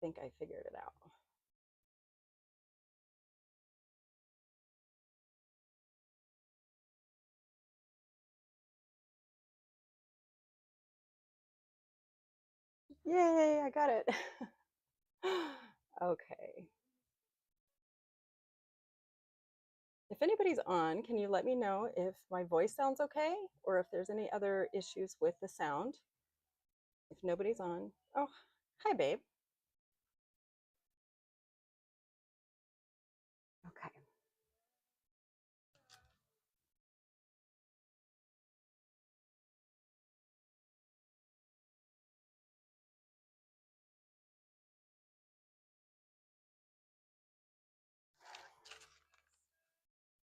think I figured it out. Yay, I got it. Okay. If anybody's on, can you let me know if my voice sounds okay or if there's any other issues with the sound? If nobody's on. Oh, hi, babe. Okay.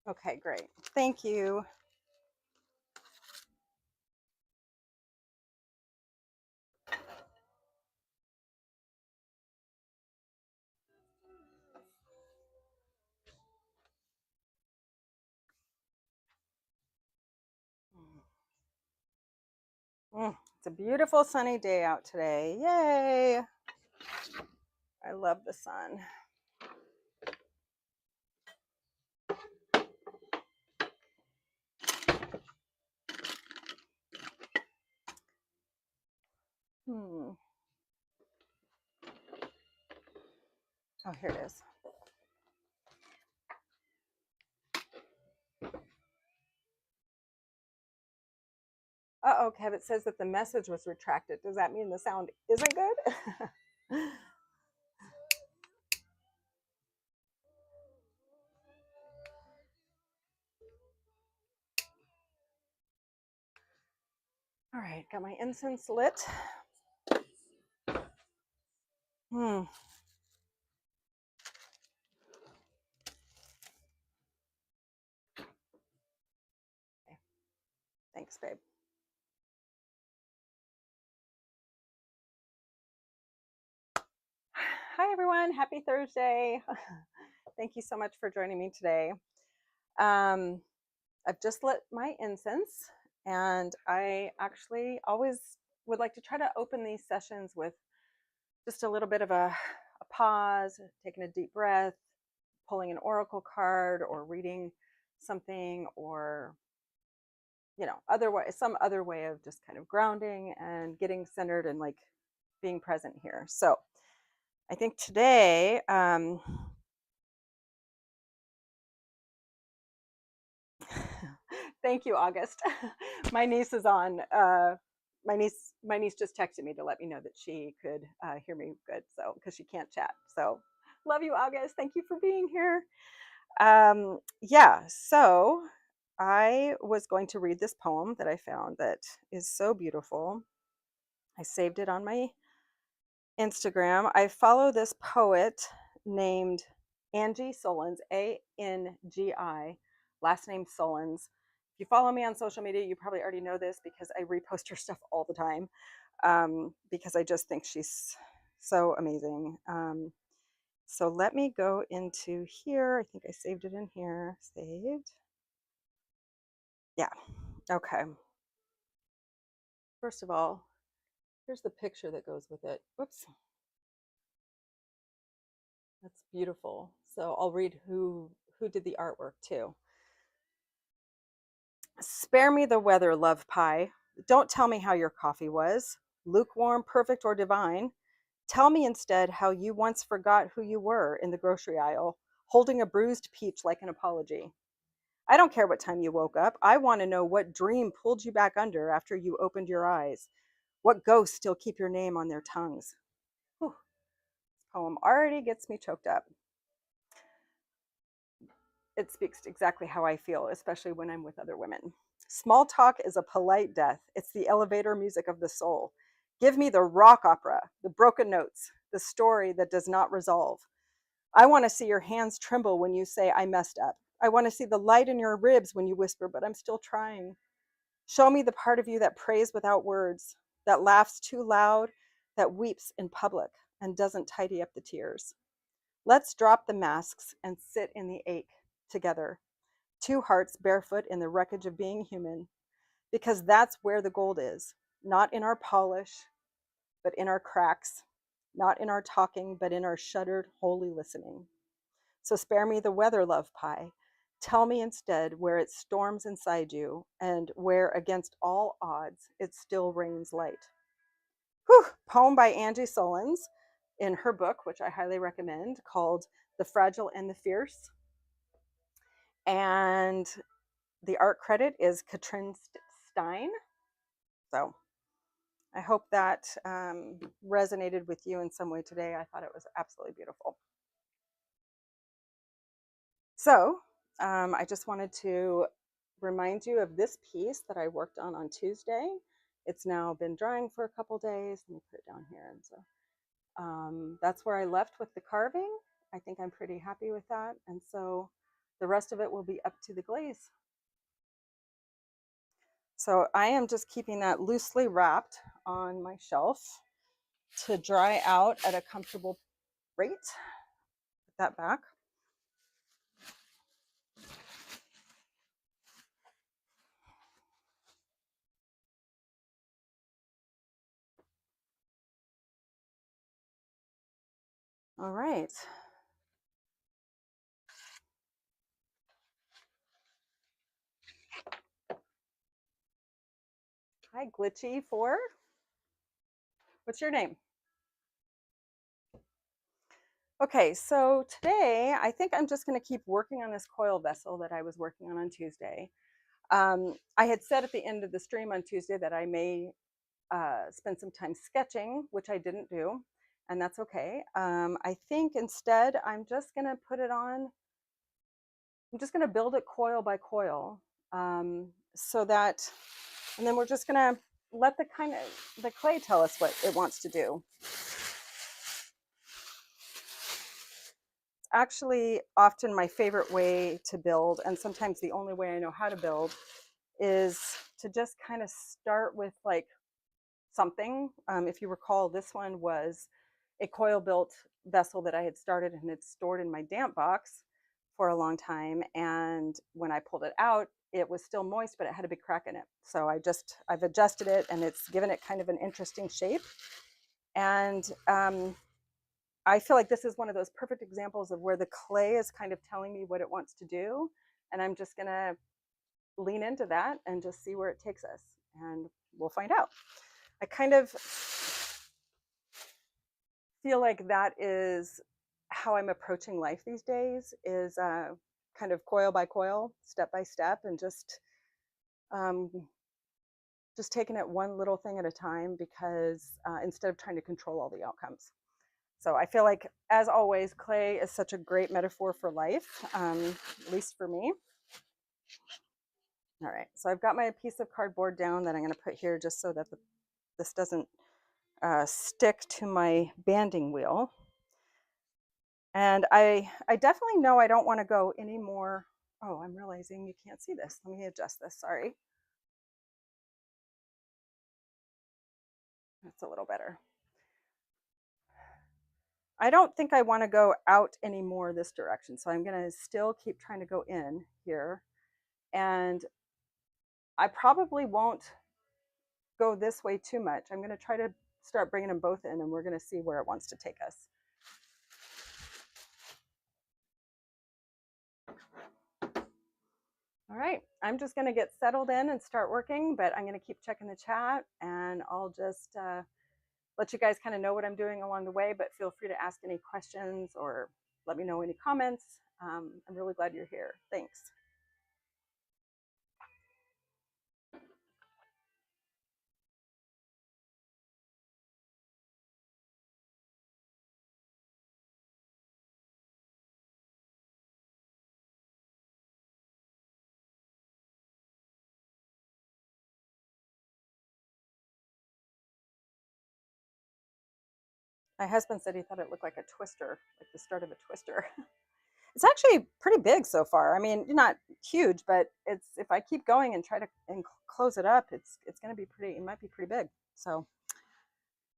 Okay, great. Thank you. It's a beautiful sunny day out today. Yay. I love the sun. Hmm. Oh, here it is. Uh-oh, Kev, it says that the message was retracted. Does that mean the sound isn't good? All right, got my incense lit. Hmm. Okay. Thanks, babe. Hi, everyone. Happy Thursday. Thank you so much for joining me today. I've just lit my incense, and I actually always would like to try to open these sessions with just a little bit of a pause, taking a deep breath, pulling an oracle card, or reading something, or otherwise some other way of just kind of grounding and getting centered and like being present here. So I think today, thank you, August. My niece is on. My niece just texted me to let me know that she could hear me good. So because she can't chat. So love you, August. Thank you for being here. Yeah. So I was going to read this poem that I found that is so beautiful. I saved it on my Instagram. I follow this poet named Angie Solons, Angi, last name Solons. If you follow me on social media, you probably already know this because I repost her stuff all the time, because I just think she's so amazing. So let me go into here. I think I saved it in here. Saved. Yeah. Okay. First of all, here's the picture that goes with it. Whoops. That's beautiful. So I'll read who did the artwork too. Spare me the weather, love pie. Don't tell me how your coffee was, lukewarm, perfect, or divine. Tell me instead how you once forgot who you were in the grocery aisle, holding a bruised peach like an apology. I don't care what time you woke up. I want to know what dream pulled you back under after you opened your eyes. What ghosts still keep your name on their tongues? Whew, this poem already gets me choked up. It speaks exactly how I feel, especially when I'm with other women. Small talk is a polite death. It's the elevator music of the soul. Give me the rock opera, the broken notes, the story that does not resolve. I want to see your hands tremble when you say, I messed up. I want to see the light in your ribs when you whisper, but I'm still trying. Show me the part of you that prays without words, that laughs too loud, that weeps in public and doesn't tidy up the tears. Let's drop the masks and sit in the ache together. Two hearts barefoot in the wreckage of being human, because that's where the gold is, not in our polish, but in our cracks, not in our talking, but in our shuddered, holy listening. So spare me the weather, love pie. Tell me instead where it storms inside you and where, against all odds, it still rains light. Whew. Poem by Angie Solons in her book, which I highly recommend, called The Fragile and the Fierce. And the art credit is Katrin Stein. So I hope that resonated with you in some way today. I thought it was absolutely beautiful. So I just wanted to remind you of this piece that I worked on Tuesday. It's now been drying for a couple days. Let me put it down here. And so that's where I left with the carving. I think I'm pretty happy with that. And so the rest of it will be up to the glaze. So I am just keeping that loosely wrapped on my shelf to dry out at a comfortable rate. Put that back. All right. Hi, Glitchy4. What's your name? Okay, so today I think I'm just going to keep working on this coil vessel that I was working on Tuesday. I had said at the end of the stream on Tuesday that I may spend some time sketching, which I didn't do, and that's okay. I think instead I'm just going to put it on. I'm just going to build it coil by coil, so that, and then we're just going to let the clay tell us what it wants to do. Actually often my favorite way to build, and sometimes the only way I know how to build, is to just kind of start with like something. If you recall, this one was a coil built vessel that I had started and had stored in my damp box for a long time. And when I pulled it out, it was still moist, but it had a big crack in it. So I've adjusted it and it's given it kind of an interesting shape. And I feel like this is one of those perfect examples of where the clay is kind of telling me what it wants to do. And I'm just going to lean into that and just see where it takes us. And we'll find out. I kind of feel like that is how I'm approaching life these days, is kind of coil by coil, step by step, and just taking it one little thing at a time, because instead of trying to control all the outcomes. So I feel like, as always, clay is such a great metaphor for life, at least for me. All right, so I've got my piece of cardboard down that I'm going to put here just so that this doesn't stick to my banding wheel. And I definitely know I don't want to go any more. Oh, I'm realizing you can't see this. Let me adjust this, sorry. That's a little better. I don't think I want to go out anymore this direction. So I'm going to still keep trying to go in here. And I probably won't go this way too much. I'm going to try to start bringing them both in, and we're going to see where it wants to take us. All right, I'm just going to get settled in and start working, but I'm going to keep checking the chat, and I'll just let you guys kind of know what I'm doing along the way, but feel free to ask any questions or let me know any comments. I'm really glad you're here. Thanks. My husband said he thought it looked like a twister, like the start of a twister. It's actually pretty big so far. I mean, not huge, but it's, if I keep going and try to close it up, it's going to be pretty, it might be pretty big. So,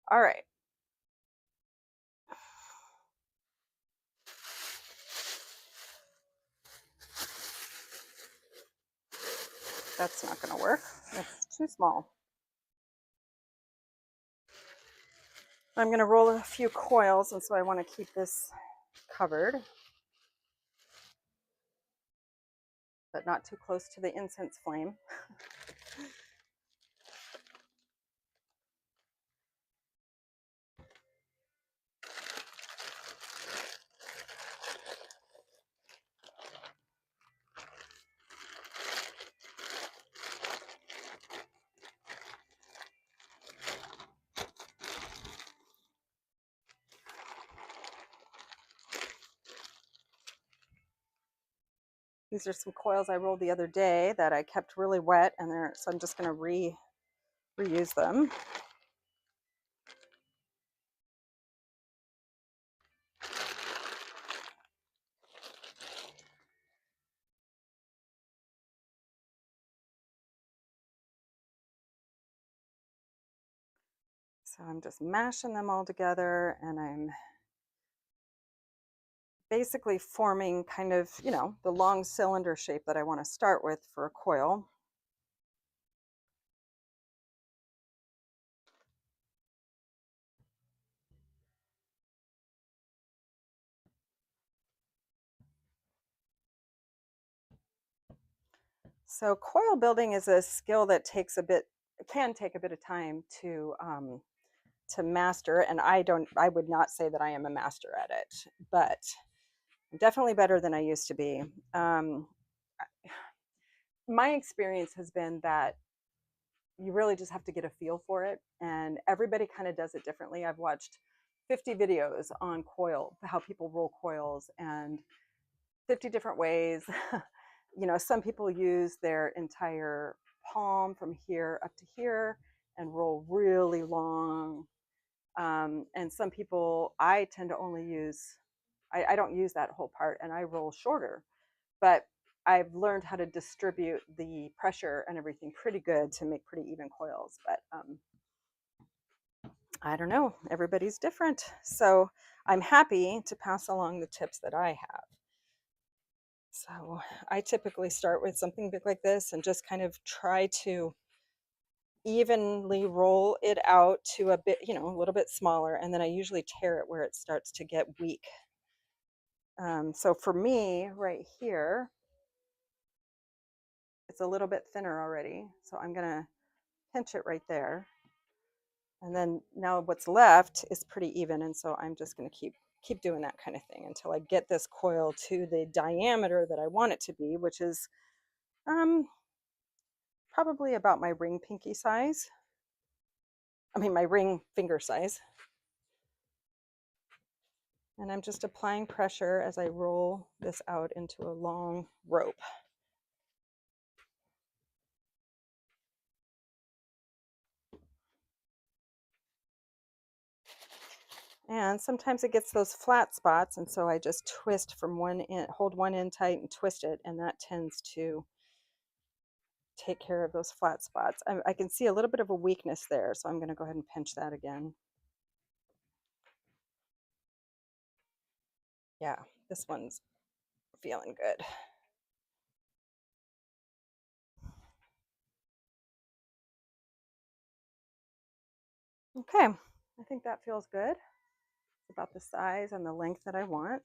all right. That's not going to work. It's too small. I'm going to roll a few coils, and so I want to keep this covered, but not too close to the incense flame. These are some coils I rolled the other day that I kept really wet, and so I'm just going to reuse them. So I'm just mashing them all together, and I'm basically forming kind of, you know, the long cylinder shape that I want to start with for a coil. So coil building is a skill that can take a bit of time to master, and I would not say that I am a master at it, but I'm definitely better than I used to be. My experience has been that you really just have to get a feel for it, and everybody kind of does it differently. I've watched 50 videos on how people roll coils, and 50 different ways. You know, some people use their entire palm from here up to here and roll really long. And some people, I tend to only use, I don't use that whole part, and I roll shorter. But I've learned how to distribute the pressure and everything pretty good to make pretty even coils. But I don't know, everybody's different. So I'm happy to pass along the tips that I have. So I typically start with something big like this and just kind of try to evenly roll it out to a bit, you know, a little bit smaller. And then I usually tear it where it starts to get weak. So for me right here, it's a little bit thinner already. So I'm going to pinch it right there. And then now what's left is pretty even. And so I'm just going to keep doing that kind of thing until I get this coil to the diameter that I want it to be, which is probably about my ring pinky size. I mean, my ring finger size. And I'm just applying pressure as I roll this out into a long rope. And sometimes it gets those flat spots, and so I just twist from one end, hold one end tight and twist it, and that tends to take care of those flat spots. I can see a little bit of a weakness there, so I'm going to go ahead and pinch that again. Yeah, this one's feeling good. Okay, I think that feels good. It's about the size and the length that I want.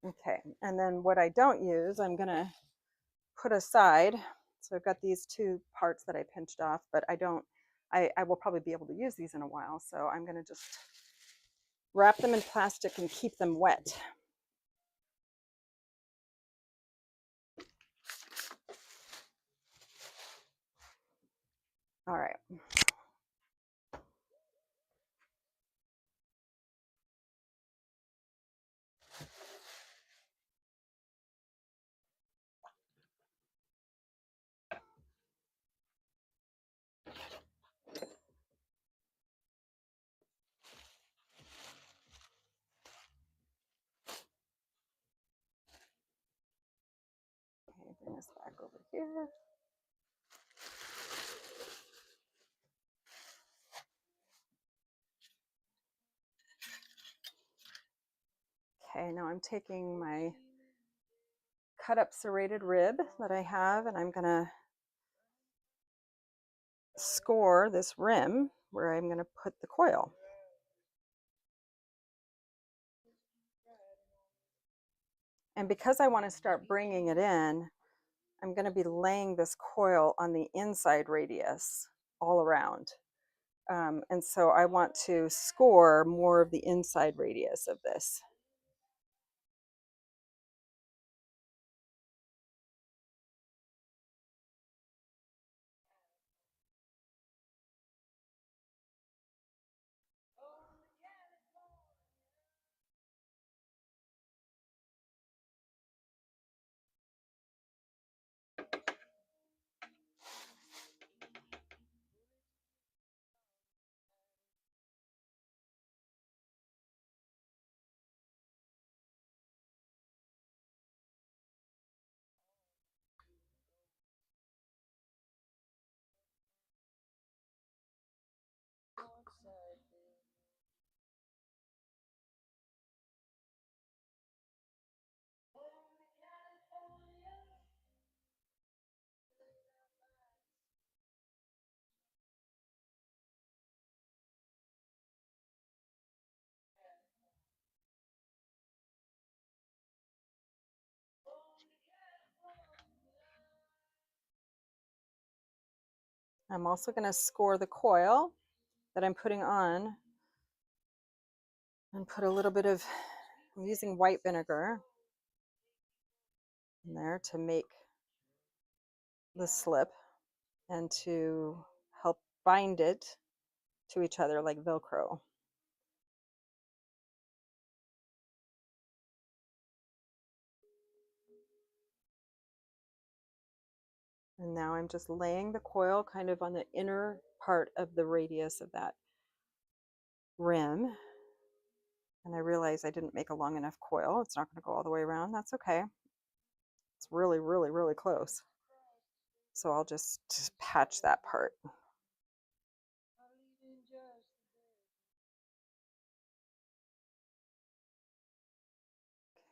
Okay, and then what I don't use, I'm gonna put aside. So I've got these two parts that I pinched off, but I will probably be able to use these in a while. So I'm gonna just wrap them in plastic and keep them wet. All right. Okay, bring this back over here. Okay, now I'm taking my cut up serrated rib that I have, and I'm gonna score this rim where I'm gonna put the coil. And because I want to start bringing it in, I'm going to be laying this coil on the inside radius all around. And so I want to score more of the inside radius of this. I'm also going to score the coil that I'm putting on and put a little bit of, I'm using white vinegar in there to make the slip and to help bind it to each other like Velcro. And now I'm just laying the coil kind of on the inner part of the radius of that rim. And I realize I didn't make a long enough coil. It's not going to go all the way around. That's okay. It's really, really, really close. So I'll just patch that part.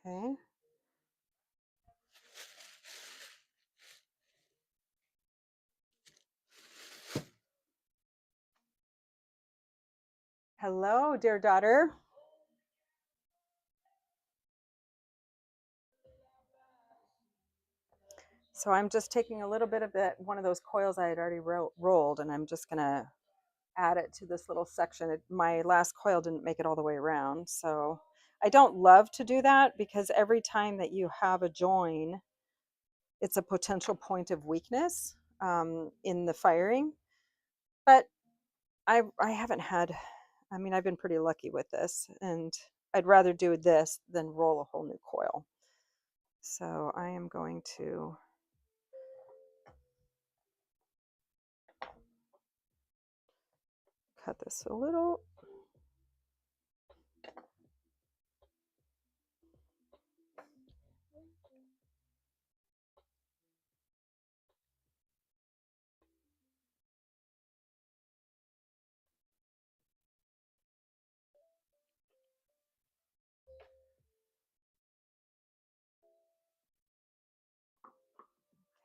Okay. Hello, dear daughter. So I'm just taking a little bit of that, one of those coils I had already rolled, and I'm just going to add it to this little section. My last coil didn't make it all the way around. So I don't love to do that because every time that you have a join, it's a potential point of weakness in the firing. But I haven't had, I mean, I've been pretty lucky with this, and I'd rather do this than roll a whole new coil. So I am going to cut this a little.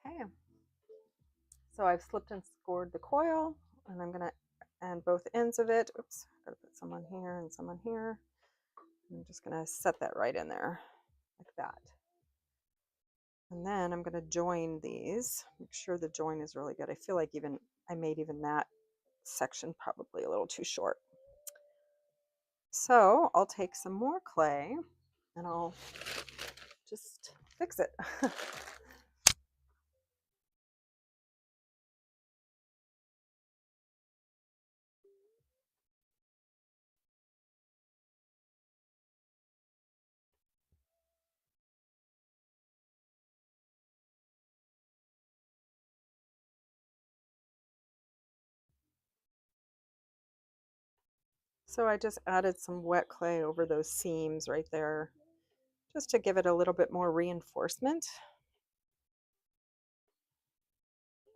Okay. So I've slipped and scored the coil, and I'm gonna and both ends of it. Oops, gotta put some on here and some on here. I'm just gonna set that right in there like that. And then I'm gonna join these, make sure the join is really good. I feel like I made even that section probably a little too short. So I'll take some more clay and I'll just fix it. So I just added some wet clay over those seams right there, just to give it a little bit more reinforcement.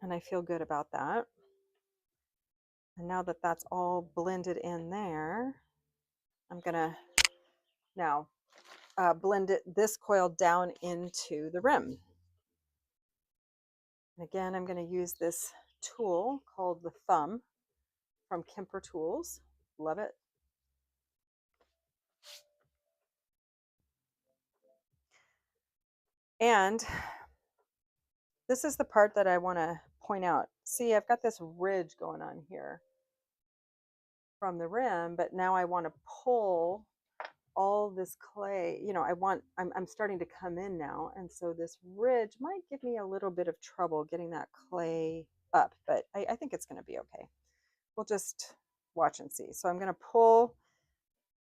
And I feel good about that. And now that that's all blended in there, I'm gonna now blend this coil down into the rim. And again, I'm going to use this tool called the thumb from Kemper Tools. Love it. And this is the part that I want to point out. See, I've got this ridge going on here from the rim, but now I want to pull all this clay. You know, I'm starting to come in now. And so this ridge might give me a little bit of trouble getting that clay up, but I think it's going to be okay. We'll just watch and see. So I'm going to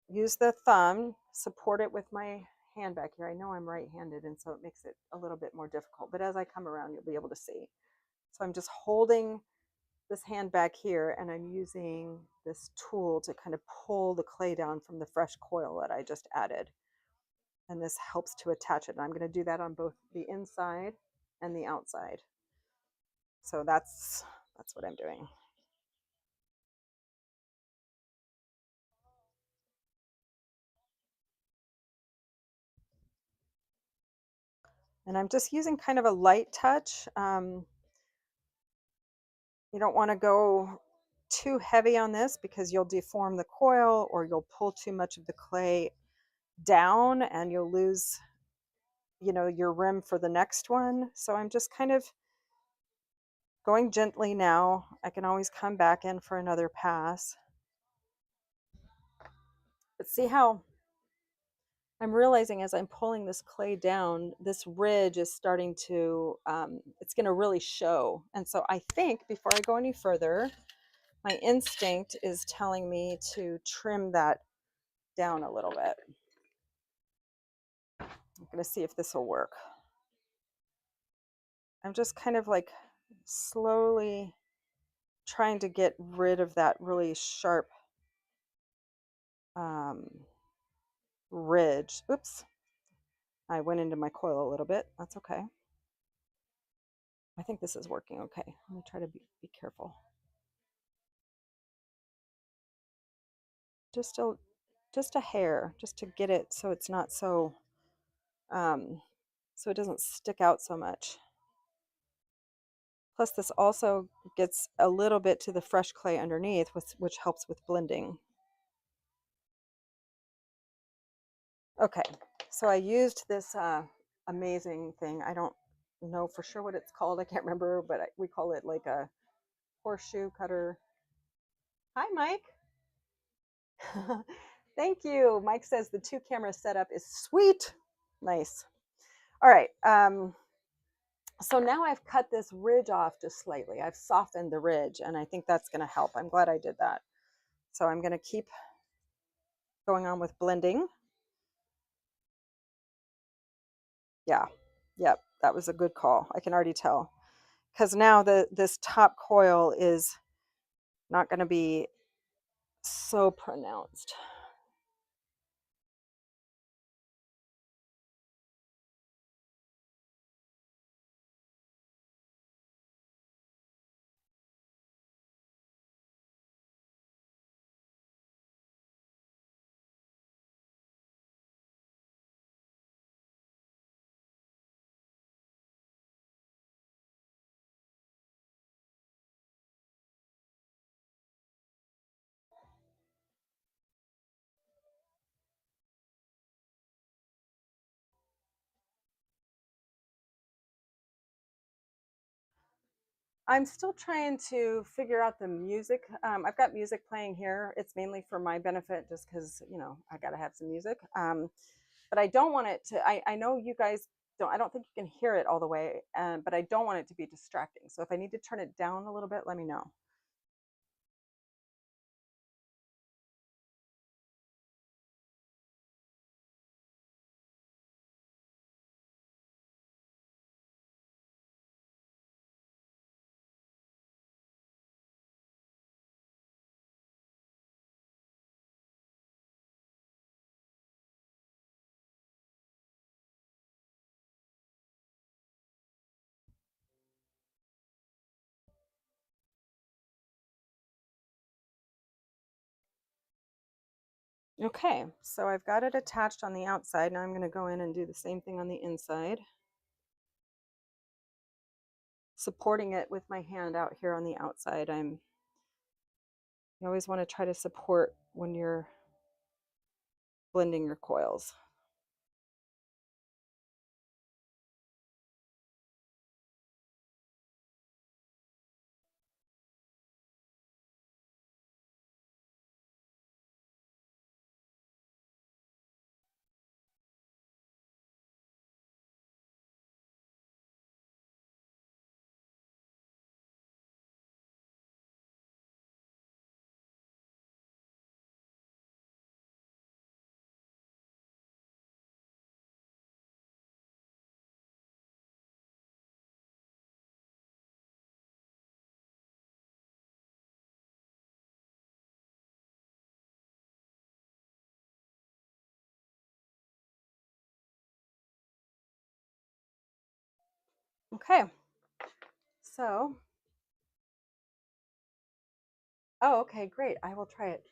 use the thumb, support it with my hand back here. I know I'm right-handed, and so it makes it a little bit more difficult, but as I come around, you'll be able to see. So I'm just holding this hand back here, and I'm using this tool to kind of pull the clay down from the fresh coil that I just added. And this helps to attach it. And I'm going to do that on both the inside and the outside. So that's what I'm doing. And I'm just using kind of a light touch. You don't want to go too heavy on this because you'll deform the coil or you'll pull too much of the clay down and you'll lose, you know, your rim for the next one. So I'm just kind of going gently now. I can always come back in for another pass. But see how I'm realizing as I'm pulling this clay down, this ridge is starting to, it's going to really show. And so I think before I go any further, my instinct is telling me to trim that down a little bit. I'm going to see if this will work. I'm just kind of like slowly trying to get rid of that really sharp ridge. Oops. I went into my coil a little bit. That's okay. I think this is working okay. Let me try to be careful. Just a hair, just to get it so it's not so, so it doesn't stick out so much. Plus this also gets a little bit to the fresh clay underneath, which helps with blending. Okay, so I used this amazing thing. I don't know for sure what it's called. I can't remember, but we call it like a horseshoe cutter. Hi, Mike. Thank you. Mike says the 2-camera setup is sweet. Nice. All right. So now I've cut this ridge off just slightly. I've softened the ridge, and I think that's going to help. I'm glad I did that. So I'm going to keep going on with blending. Yeah. Yep. That was a good call. I can already tell. Because now this top coil is not going to be so pronounced. I'm still trying to figure out the music. I've got music playing here. It's mainly for my benefit just because, you know, I got to have some music. But I don't want it to, I know you guys don't, I don't think you can hear it all the way, but I don't want it to be distracting. So if I need to turn it down a little bit, let me know. Okay, so I've got it attached on the outside. Now I'm going to go in and do the same thing on the inside, supporting it with my hand out here on the outside. You always want to try to support when you're blending your coils. Okay, so, oh, okay, great. I will try it.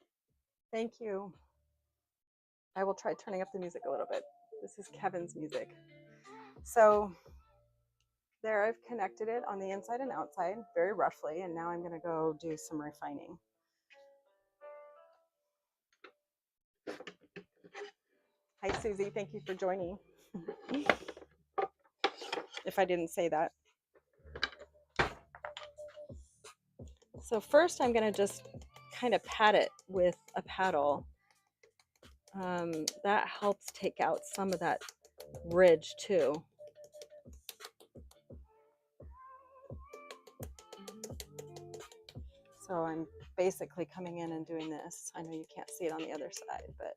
Thank you. I will try turning up the music a little bit. This is Kevin's music. So there, I've connected it on the inside and outside very roughly, and now I'm going to go do some refining. Hi, Susie. Thank you for joining. If I didn't say that. So first I'm going to just kind of pat it with a paddle. That helps take out some of that ridge too. So I'm basically coming in and doing this. I know you can't see it on the other side, but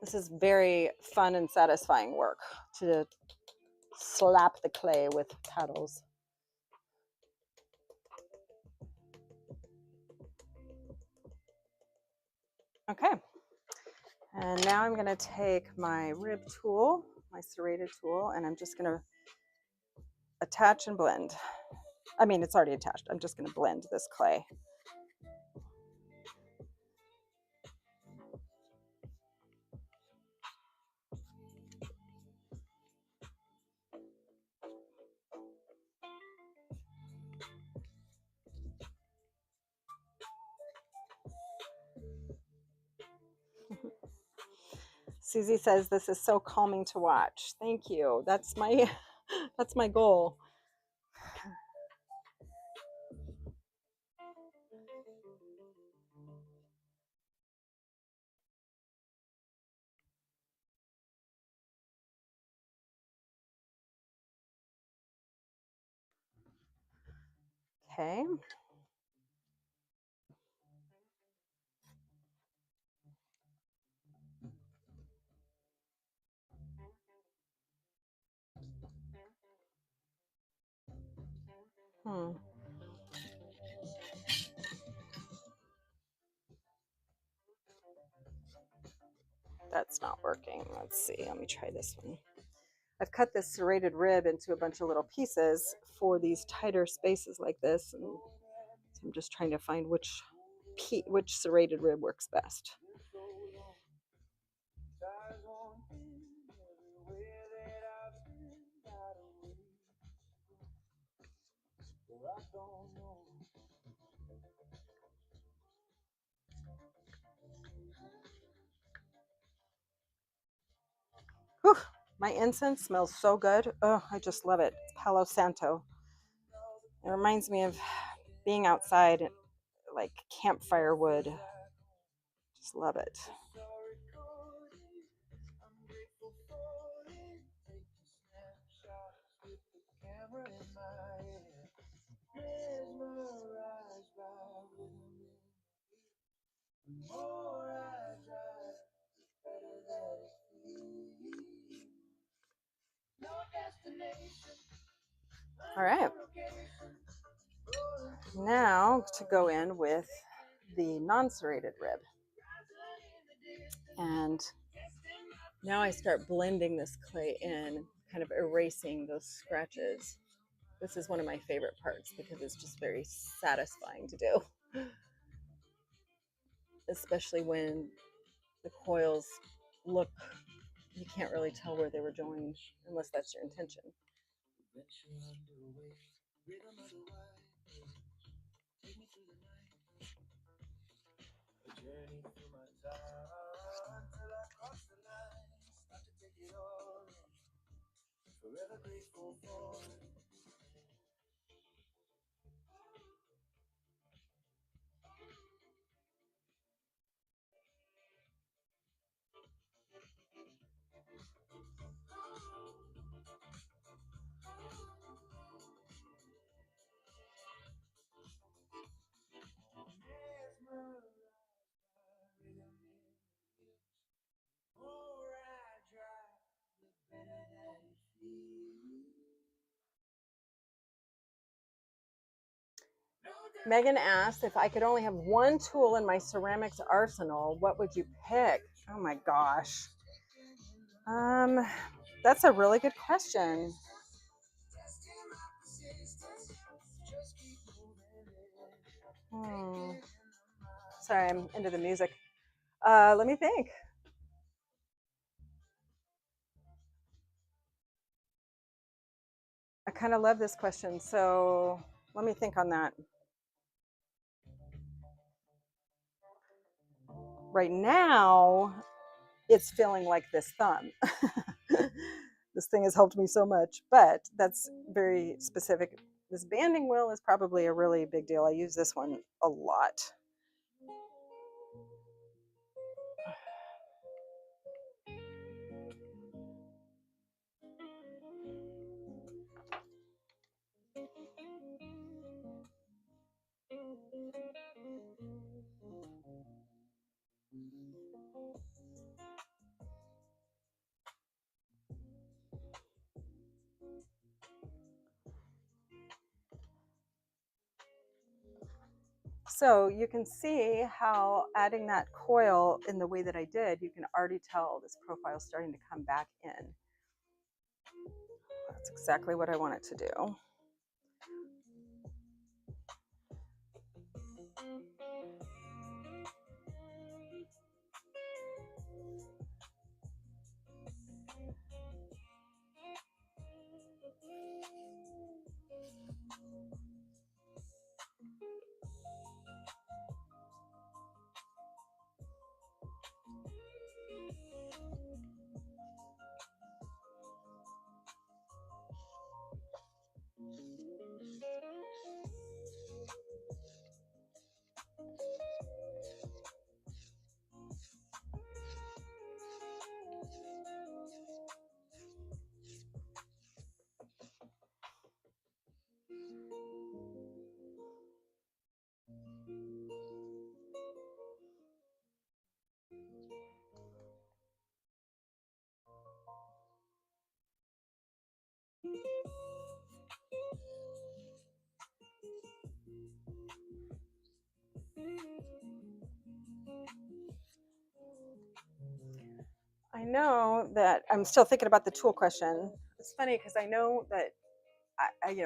this is very fun and satisfying work, to slap the clay with paddles. Okay, and now I'm going to take my rib tool, my serrated tool, and I'm just going to attach and blend. I mean, it's already attached. I'm just going to blend this clay. Susie says this is so calming to watch. Thank you. That's my that's my goal. Okay. That's not working. Let's see. Let me try this one. I've cut this serrated rib into a bunch of little pieces for these tighter spaces like this, and so I'm just trying to find which serrated rib works best. Whew, my incense smells so good. Oh, I just love it. It's Palo Santo. It reminds me of being outside, like campfire wood. Just love it. All right. Now to go in with the non-serrated rib. And now I start blending this clay in, kind of erasing those scratches. This is one of my favorite parts because it's just very satisfying to do. especially when the coils look, you can't really tell where they were joined unless that's your intention. Megan asked if I could only have one tool in my ceramics arsenal, what would you pick? Oh my gosh. That's a really good question. Sorry, I'm into the music. Let me think. I kind of love this question, so let me think on that. Right now, it's feeling like this thumb. This thing has helped me so much, but that's very specific. This banding wheel is probably a really big deal. I use this one a lot. So you can see how adding that coil in the way that I did, you can already tell this profile is starting to come back in. That's exactly what I want it to do. I know that I'm still thinking about the tool question. It's funny because I know that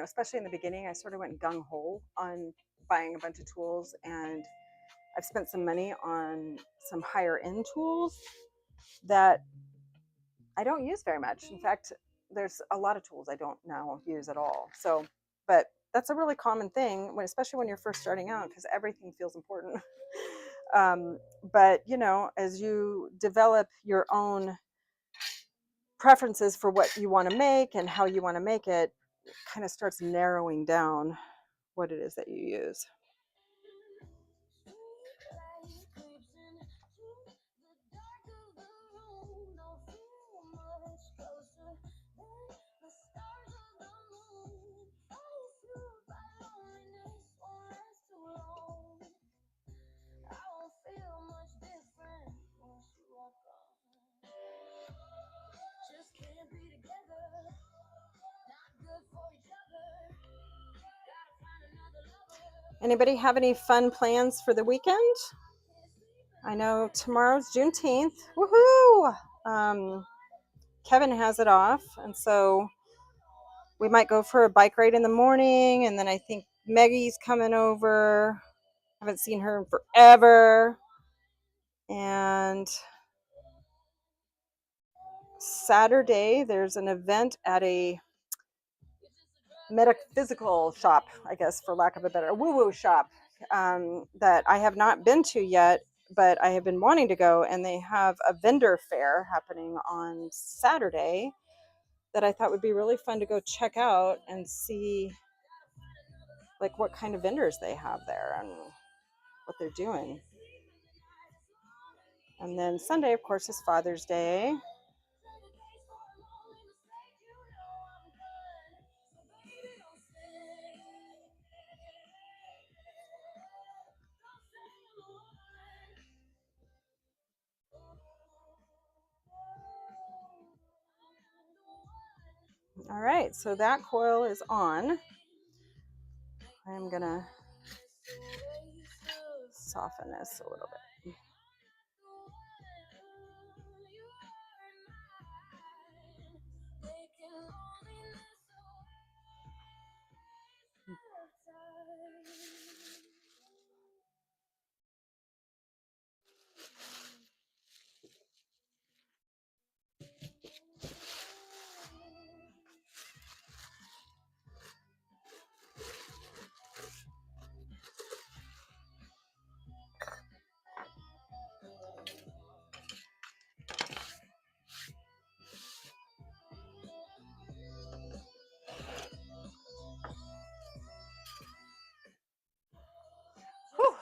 especially in the beginning, I sort of went gung ho on buying a bunch of tools, and I've spent some money on some higher end tools that I don't use very much. In fact, there's a lot of tools I don't now use at all. So, but that's a really common thing when, especially when you're first starting out, because everything feels important. But as you develop your own preferences for what you want to make and how you want to make it, it kind of starts narrowing down what it is that you use. Anybody have any fun plans for the weekend? I know tomorrow's Juneteenth. Woohoo! Kevin has it off, and so we might go for a bike ride in the morning, and then I think Maggie's coming over. I haven't seen her in forever. And Saturday, there's an event at a metaphysical shop, I guess, for lack of a better, woo-woo shop, that I have not been to yet, but I have been wanting to go. And they have a vendor fair happening on Saturday that I thought would be really fun to go check out and see like what kind of vendors they have there and what they're doing. And then Sunday, of course, is Father's Day. All right, so that coil is on. I'm gonna soften this a little bit. Whew.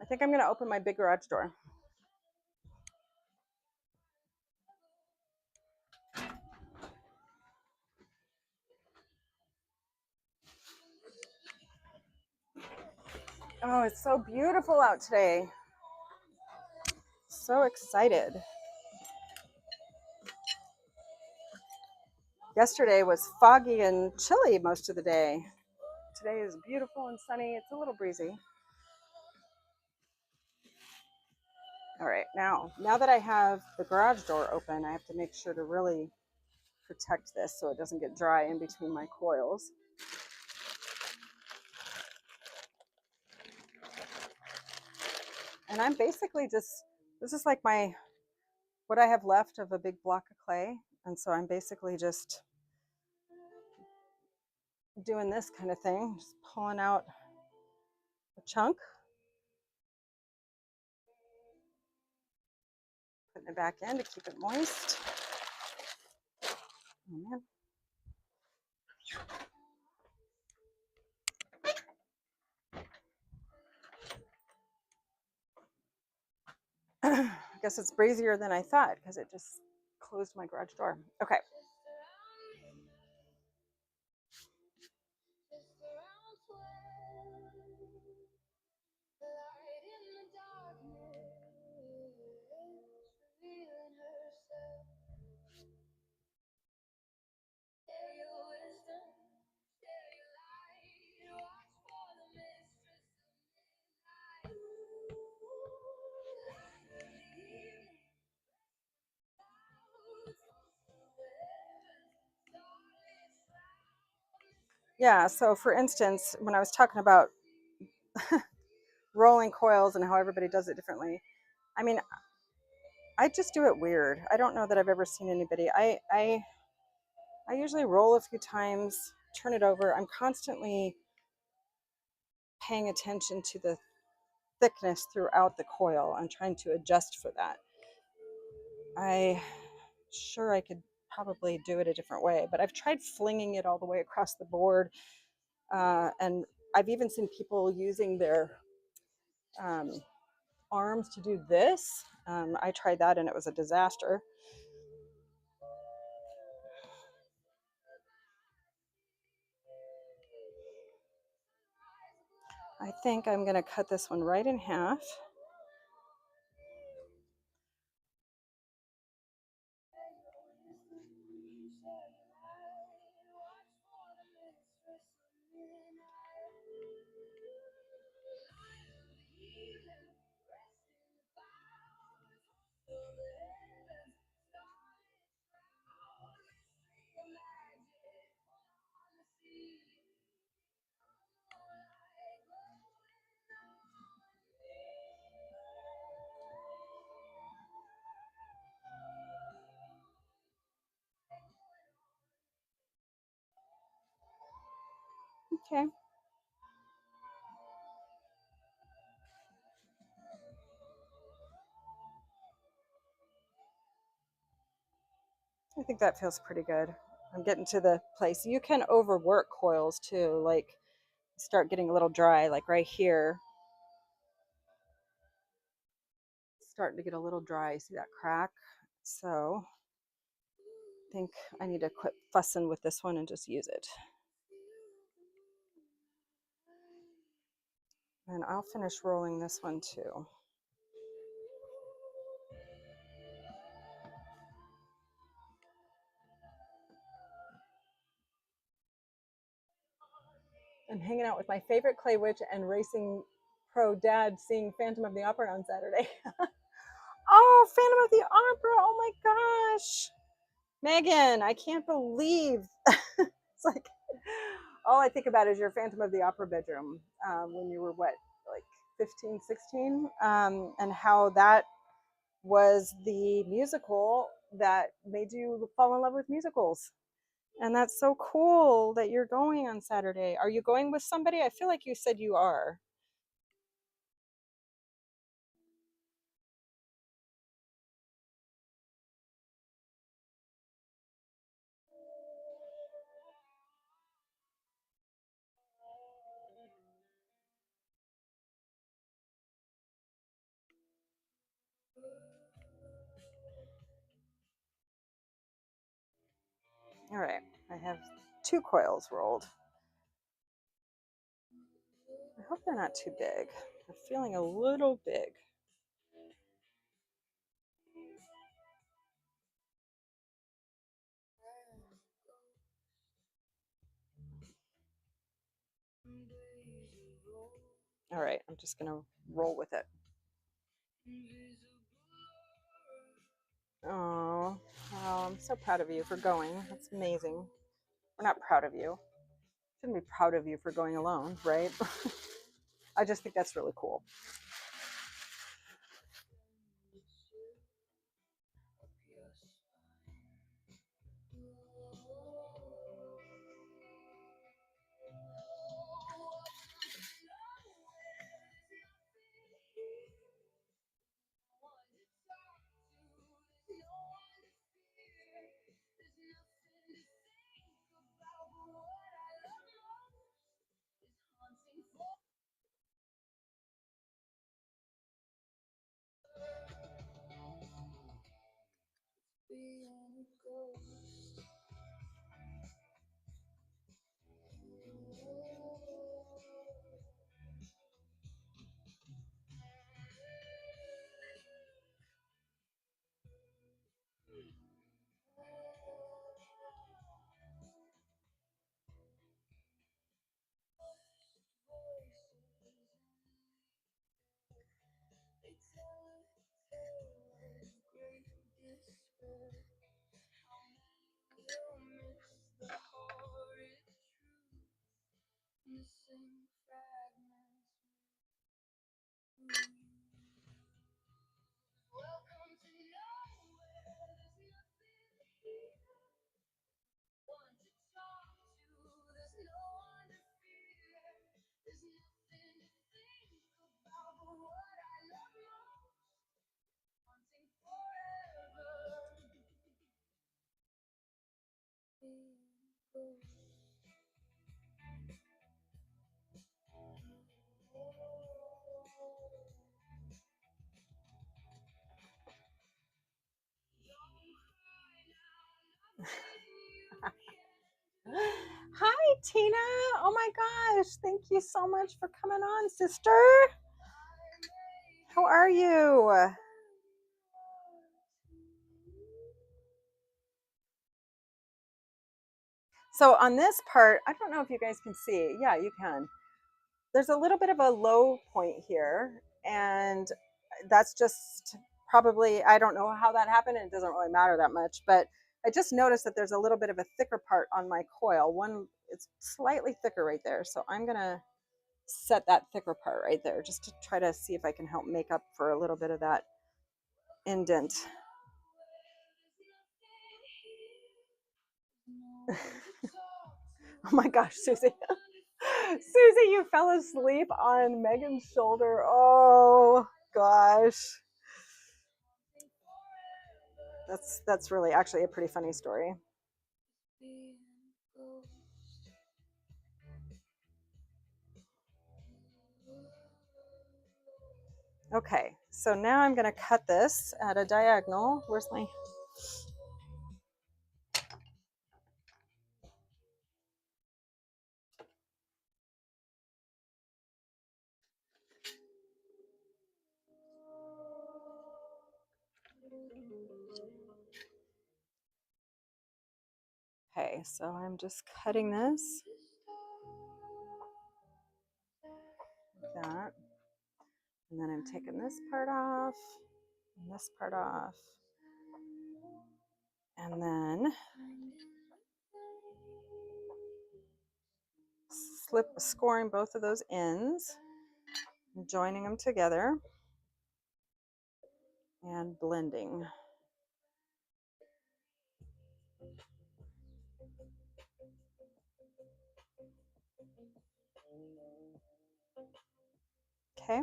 I think I'm gonna open my big garage door. Oh, it's so beautiful out today. So excited. Yesterday was foggy and chilly most of the day. Today is beautiful and sunny. It's a little breezy. All right, now that I have the garage door open, I have to make sure to really protect this so it doesn't get dry in between my coils. And I'm basically just, this is like what I have left of a big block of clay. And so I'm basically just doing this kind of thing, just pulling out a chunk, putting it back in to keep it moist. Oh, man. I guess it's breezier than I thought because it just closed my garage door. Okay. Yeah, so for instance, when I was talking about rolling coils and how everybody does it differently, I mean, I just do it weird. I don't know that I've ever seen anybody. I usually roll a few times, turn it over. I'm constantly paying attention to the thickness throughout the coil and trying to adjust for that. I sure I could probably do it a different way, but I've tried flinging it all the way across the board. And I've even seen people using their arms to do this. I tried that and it was a disaster. I think I'm going to cut this one right in half. Okay. I think that feels pretty good. I'm getting to the place. You can overwork coils too, like start getting a little dry, like right here. Starting to get a little dry. See that crack? So I think I need to quit fussing with this one and just use it. And I'll finish rolling this one too. I'm hanging out with my favorite clay witch and racing pro dad seeing Phantom of the Opera on Saturday. Oh, Phantom of the Opera. Oh my gosh. Megan, I can't believe it's like all I think about is your Phantom of the Opera bedroom when you were what, like 15, 16, and how that was the musical that made you fall in love with musicals. And that's so cool that you're going on Saturday. Are you going with somebody? I feel like you said you are. All right, I have 2 coils rolled. I hope they're not too big. I'm feeling a little big. All right, I'm just gonna roll with it. Oh, I'm so proud of you for going. That's amazing. We're not proud of you. Shouldn't be proud of you for going alone, right? I just think that's really cool. Hi, Tina. Oh my gosh. Thank you so much for coming on, sister. How are you? So on this part, I don't know if you guys can see. Yeah, you can. There's a little bit of a low point here, and that's just probably, I don't know how that happened, and it doesn't really matter that much, but I just noticed that there's a little bit of a thicker part on my coil. One, it's slightly thicker right there. So I'm gonna set that thicker part right there just to try to see if I can help make up for a little bit of that indent. Oh my gosh, Susie. Susie, you fell asleep on Megan's shoulder. Oh gosh. That's really actually a pretty funny story. Okay, so now I'm going to cut this at a diagonal. Where's my... Okay, so I'm just cutting this like that. And then I'm taking this part off and this part off. And then scoring both of those ends, joining them together, and blending. Okay.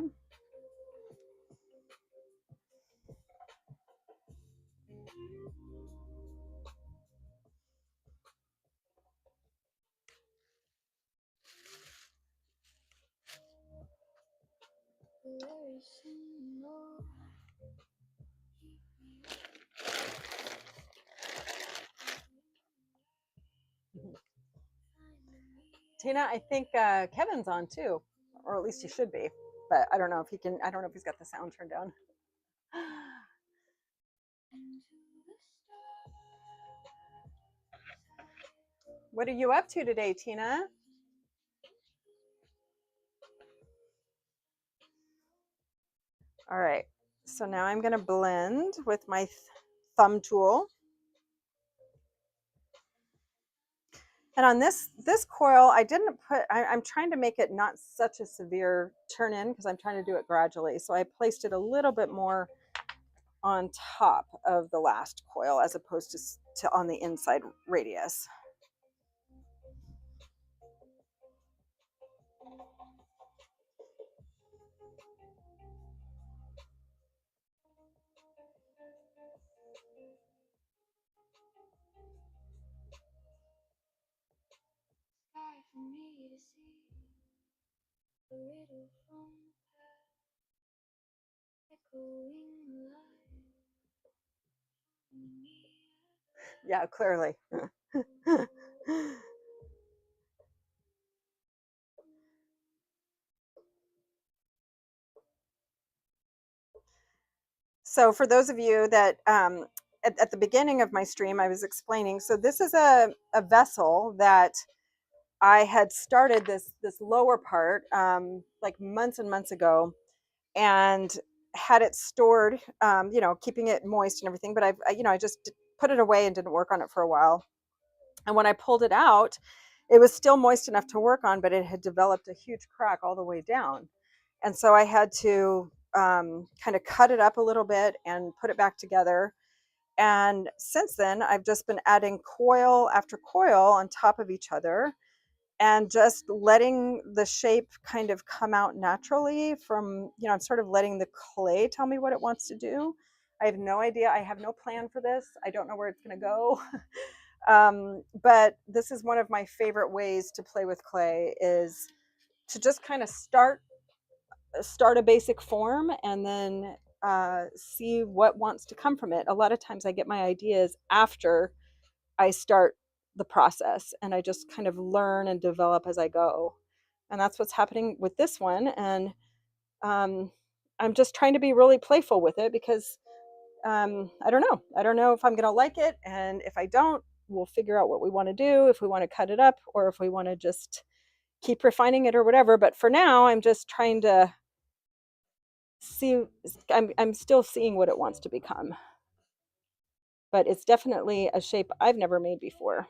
Tina, I think Kevin's on too, or at least he should be, but I don't know if he can. I don't know if he's got the sound turned down. What are you up to today, Tina? All right, so now I'm going to blend with my thumb tool. And on this coil, I didn't put, I'm trying to make it not such a severe turn in because I'm trying to do it gradually. So I placed it a little bit more on top of the last coil as opposed to on the inside radius. Yeah, clearly. So for those of you that at the beginning of my stream, I was explaining, so this is a vessel that I had started this lower part like months and months ago, and had it stored, you know, keeping it moist and everything. But I just put it away and didn't work on it for a while. And when I pulled it out, it was still moist enough to work on, but it had developed a huge crack all the way down. And so I had to kind of cut it up a little bit and put it back together. And since then, I've just been adding coil after coil on top of each other and just letting the shape kind of come out naturally from, you know, I'm sort of letting the clay tell me what it wants to do. I have no idea. I have no plan for this. I don't know where it's going to go. But this is one of my favorite ways to play with clay, is to just kind of start a basic form and then see what wants to come from it. A lot of times I get my ideas after I start the process, and I just kind of learn and develop as I go. And that's what's happening with this one. And I'm just trying to be really playful with it because I don't know. I don't know if I'm going to like it. And if I don't, we'll figure out what we want to do, if we want to cut it up or if we want to just keep refining it or whatever. But for now, I'm just trying to see, I'm still seeing what it wants to become. But it's definitely a shape I've never made before.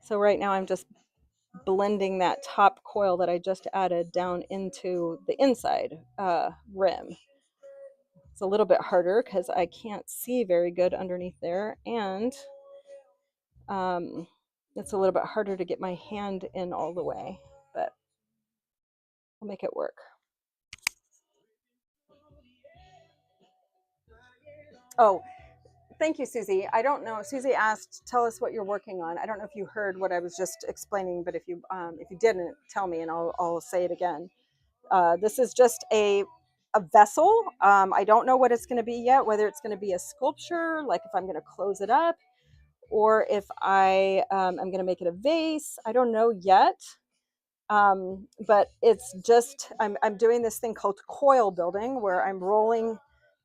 So right now I'm just blending that top coil that I just added down into the inside rim. It's a little bit harder because I can't see very good underneath there, and um, it's a little bit harder to get my hand in all the way, but I'll make it work. Oh, thank you, Susie. I don't know. Susie asked, "Tell us what you're working on." I don't know if you heard what I was just explaining, but if you didn't, tell me, and I'll say it again. This is just a vessel. I don't know what it's going to be yet. Whether it's going to be a sculpture, like if I'm going to close it up, or if I'm going to make it a vase. I don't know yet. But it's just I'm doing this thing called coil building, where I'm rolling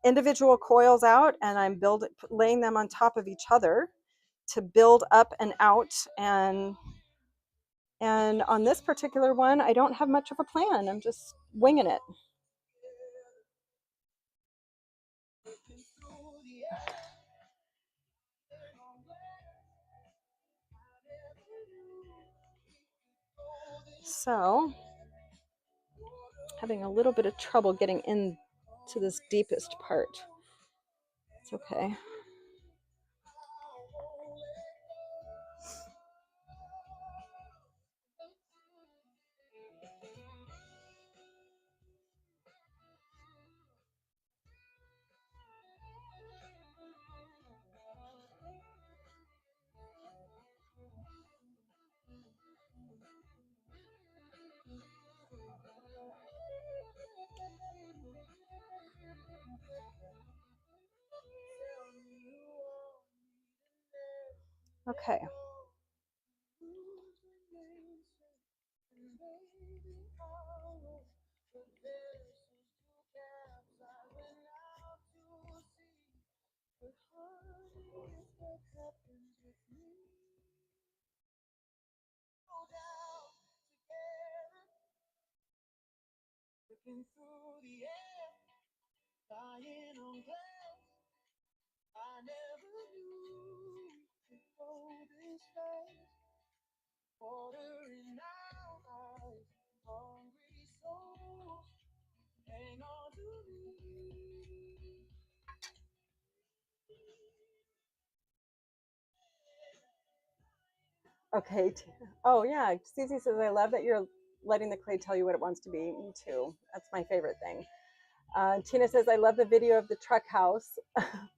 individual coils out and I'm laying them on top of each other to build up and out. And on this particular one, I don't have much of a plan. I'm just winging it. So, having a little bit of trouble getting into this deepest part. It's okay. Okay. Okay. Oh yeah, Susie says, "I love that you're letting the clay tell you what it wants to be." Me too. That's my favorite thing. Tina says, "I love the video of the truck house.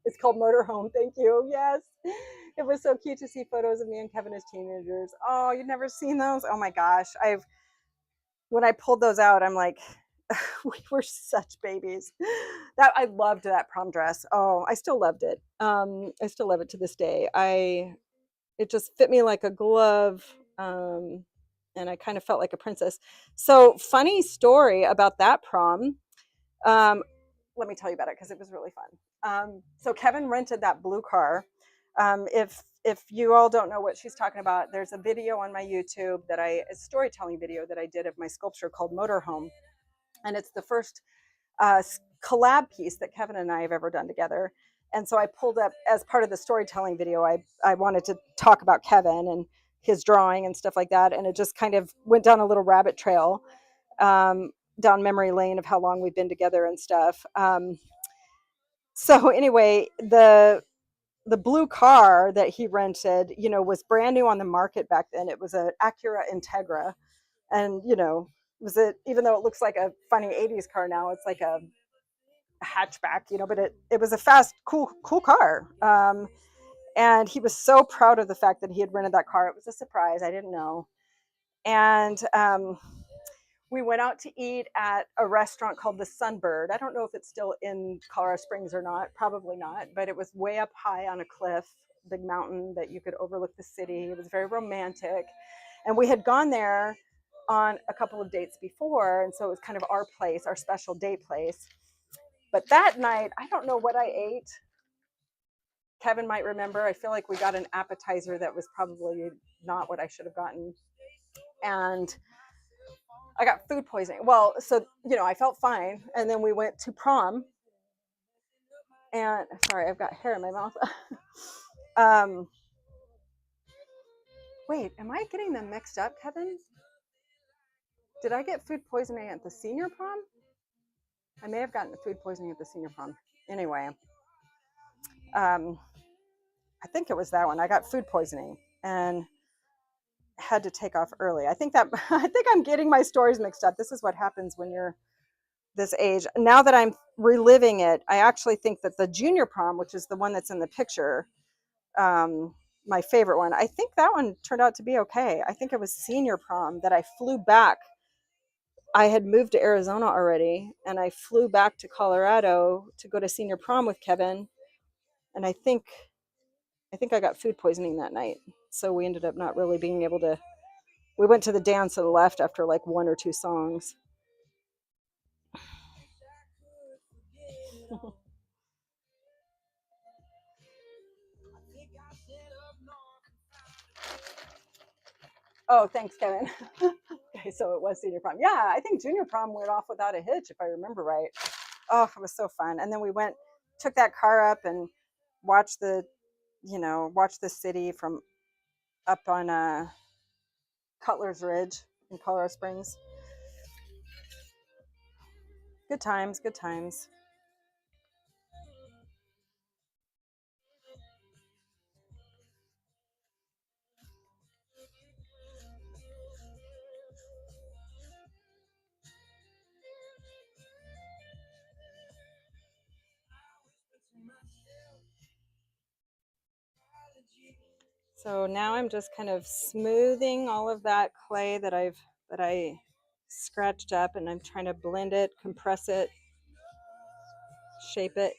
It's called Motorhome." Thank you. Yes, it was so cute to see photos of me and Kevin as teenagers. Oh, you've never seen those? Oh my gosh, when I pulled those out, I'm like, we were such babies. That I loved that prom dress. Oh, I still loved it. I still love it to this day. It just fit me like a glove. And I kind of felt like a princess. So, funny story about that prom. Um, Let me tell you about it because it was really fun. So Kevin rented that blue car. If you all don't know what she's talking about, there's a video on my YouTube a storytelling video that I did of my sculpture called Motorhome, and it's the first collab piece that Kevin and I have ever done together. And so I pulled up, as part of the storytelling video, I wanted to talk about Kevin and his drawing and stuff like that, and it just kind of went down a little rabbit trail, um, down memory lane of how long we've been together and stuff. So anyway, the blue car that he rented, was brand new on the market back then. It was an Acura Integra, and even though it looks like a funny 80s car now, it's like a hatchback, but it was a fast, cool car. And he was so proud of the fact that he had rented that car. It was a surprise. I didn't know. And we went out to eat at a restaurant called the Sunbird. I don't know if it's still in Colorado Springs or not. Probably not, but it was way up high on a cliff, big mountain that you could overlook the city. It was very romantic. And we had gone there on a couple of dates before. And so it was kind of our place, our special date place. But that night, I don't know what I ate. Kevin might remember. I feel like we got an appetizer that was probably not what I should have gotten. And I got food poisoning. Well, so, I felt fine. And then we went to prom. And sorry, I've got hair in my mouth. um, Wait, am I getting them mixed up, Kevin? Did I get food poisoning at the senior prom? I may have gotten food poisoning at the senior prom. Anyway, um, I think it was that one. I got food poisoning and had to take off early. I think that I think I'm getting my stories mixed up. This is what happens when you're this age. Now that I'm reliving it, I actually think that the junior prom, which is the one that's in the picture, my favorite one, I think that one turned out to be okay. I think it was senior prom that I flew back. I had moved to Arizona already, and I flew back to Colorado to go to senior prom with Kevin. And I think I got food poisoning that night. So we ended up not really being able to. We went to the dance and left after like one or two songs. Oh, thanks, Kevin. Okay, so it was senior prom. Yeah, I think junior prom went off without a hitch, if I remember right. Oh, it was so fun. And then we went, took that car up and watched watched the city from up on Cutler's Ridge in Colorado Springs. Good times, good times. So now I'm just kind of smoothing all of that clay that I scratched up, and I'm trying to blend it, compress it, shape it.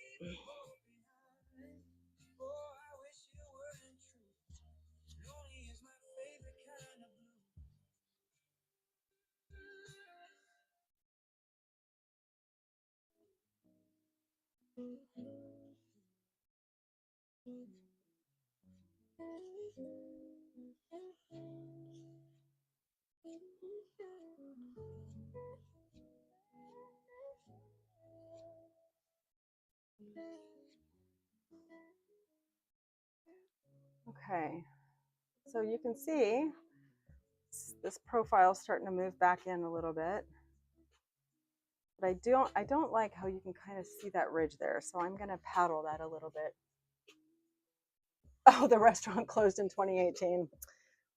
Okay, so you can see this profile starting to move back in a little bit, but I don't like how you can kind of see that ridge there, so I'm going to paddle that a little bit. Oh, the restaurant closed in 2018.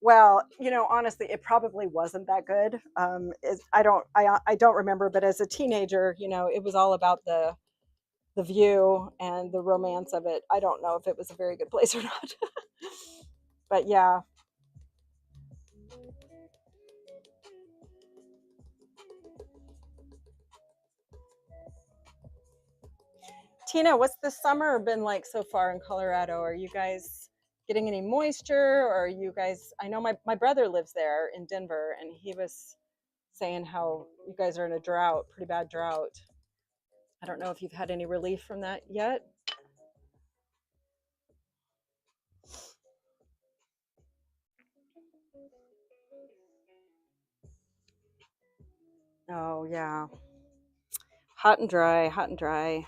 Well, honestly, it probably wasn't that good. I don't remember, but as a teenager, it was all about the view and the romance of it. I don't know if it was a very good place or not. But yeah. Tina, what's the summer been like so far in Colorado? Are you guys getting any moisture, or are you guys, I know my brother lives there in Denver, and he was saying how you guys are in a drought, pretty bad drought. I don't know if you've had any relief from that yet. Oh yeah. Hot and dry, hot and dry.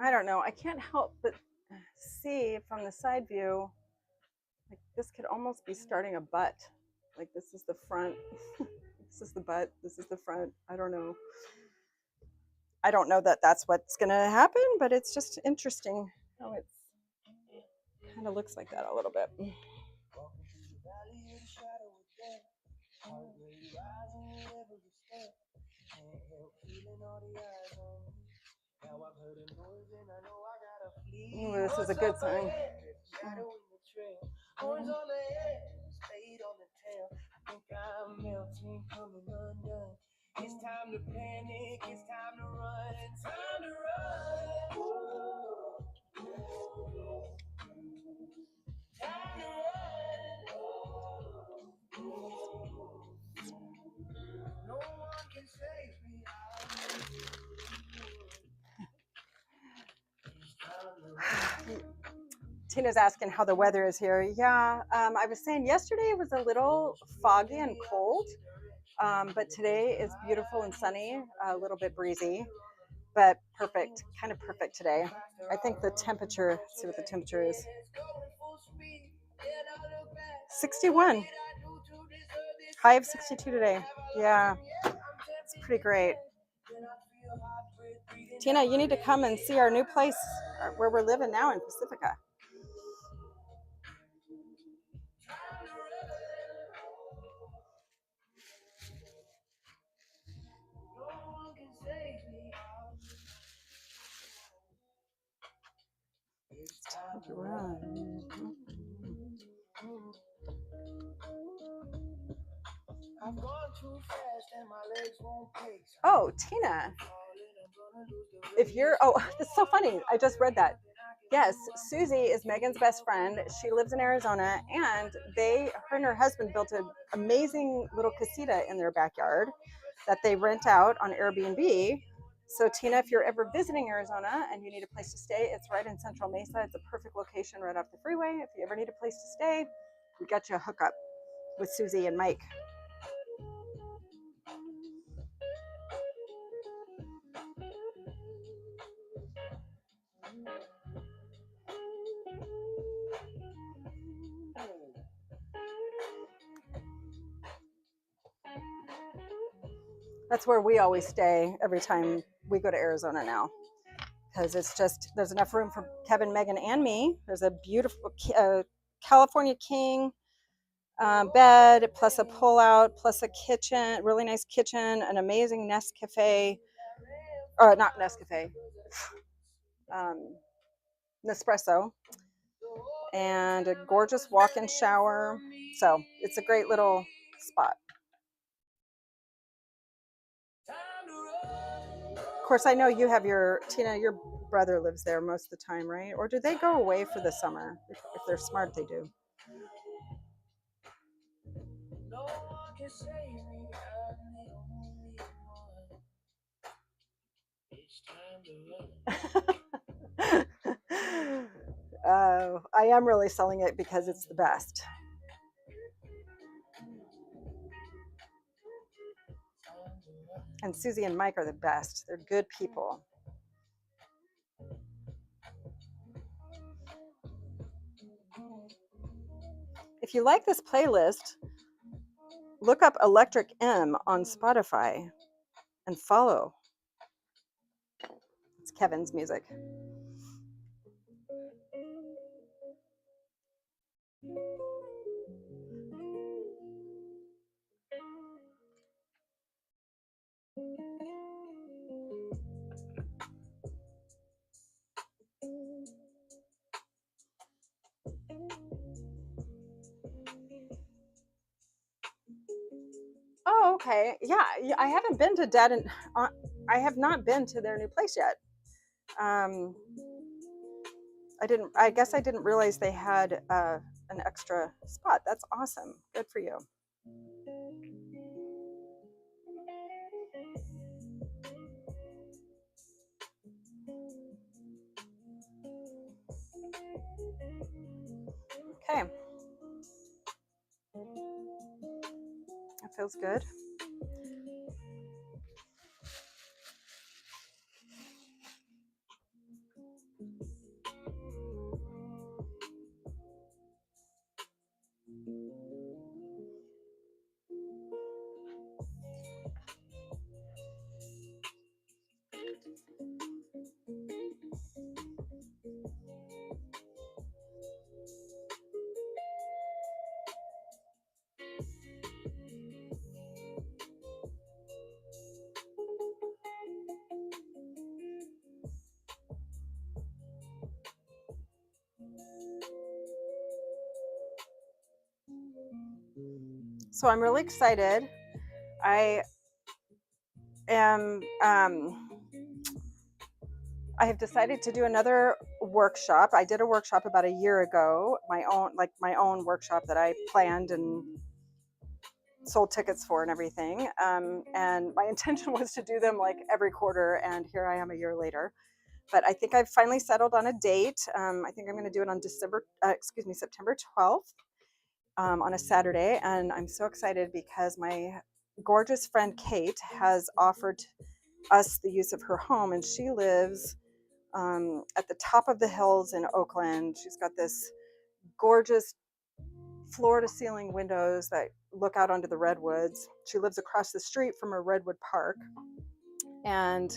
I don't know. I can't help but see from the side view, like this could almost be starting a butt. Like this is the front, this is the butt, this is the front. I don't know. I don't know that that's what's going to happen, but it's just interesting how it kind of looks like that a little bit. Ooh, this is a good sign. Tina's asking how the weather is here. Yeah, I was saying yesterday it was a little foggy and cold, but today is beautiful and sunny, a little bit breezy, but perfect, kind of perfect today. I think the temperature, let's see what the temperature is. 61. High of 62 today. Yeah, it's pretty great. Tina, you need to come and see our new place where we're living now in Pacifica. It's time to run. Oh, Tina, if you're, oh, that's so funny. I just read that. Yes, Susie is Megan's best friend. She lives in Arizona, and her and her husband built an amazing little casita in their backyard that they rent out on Airbnb. So Tina, if you're ever visiting Arizona and you need a place to stay, it's right in Central Mesa. It's a perfect location right off the freeway. If you ever need a place to stay, we got you a hookup with Susie and Mike. That's where we always stay every time we go to Arizona now, because it's just, there's enough room for Kevin, Megan, and me. There's a beautiful California King bed, plus a pull-out, plus a kitchen, really nice kitchen, an amazing Nescafe, or not Nescafe, Nespresso, and a gorgeous walk-in shower. So it's a great little spot. Of course, I know you have Tina, your brother lives there most of the time, right? Or do they go away for the summer? If they're smart, they do. I am really selling it because it's the best. And Susie and Mike are the best. They're good people. If you like this playlist, look up Electric M on Spotify and follow. It's Kevin's music. Oh, okay. Yeah, I haven't been to Dad and I have not been to their new place yet. I guess I didn't realize they had an extra spot. That's awesome. Good for you. Okay. That feels good. So I'm really excited. I am I have decided to do another workshop. I did a workshop about a year ago, my own workshop that I planned and sold tickets for and everything. And my intention was to do them like every quarter, and here I am a year later. But I think I've finally settled on a date. I think I'm going to do it on September 12th, on a Saturday, and I'm so excited because my gorgeous friend Kate has offered us the use of her home, and she lives at the top of the hills in Oakland. She's got this gorgeous floor to ceiling windows that look out onto the redwoods. She lives across the street from a redwood park. And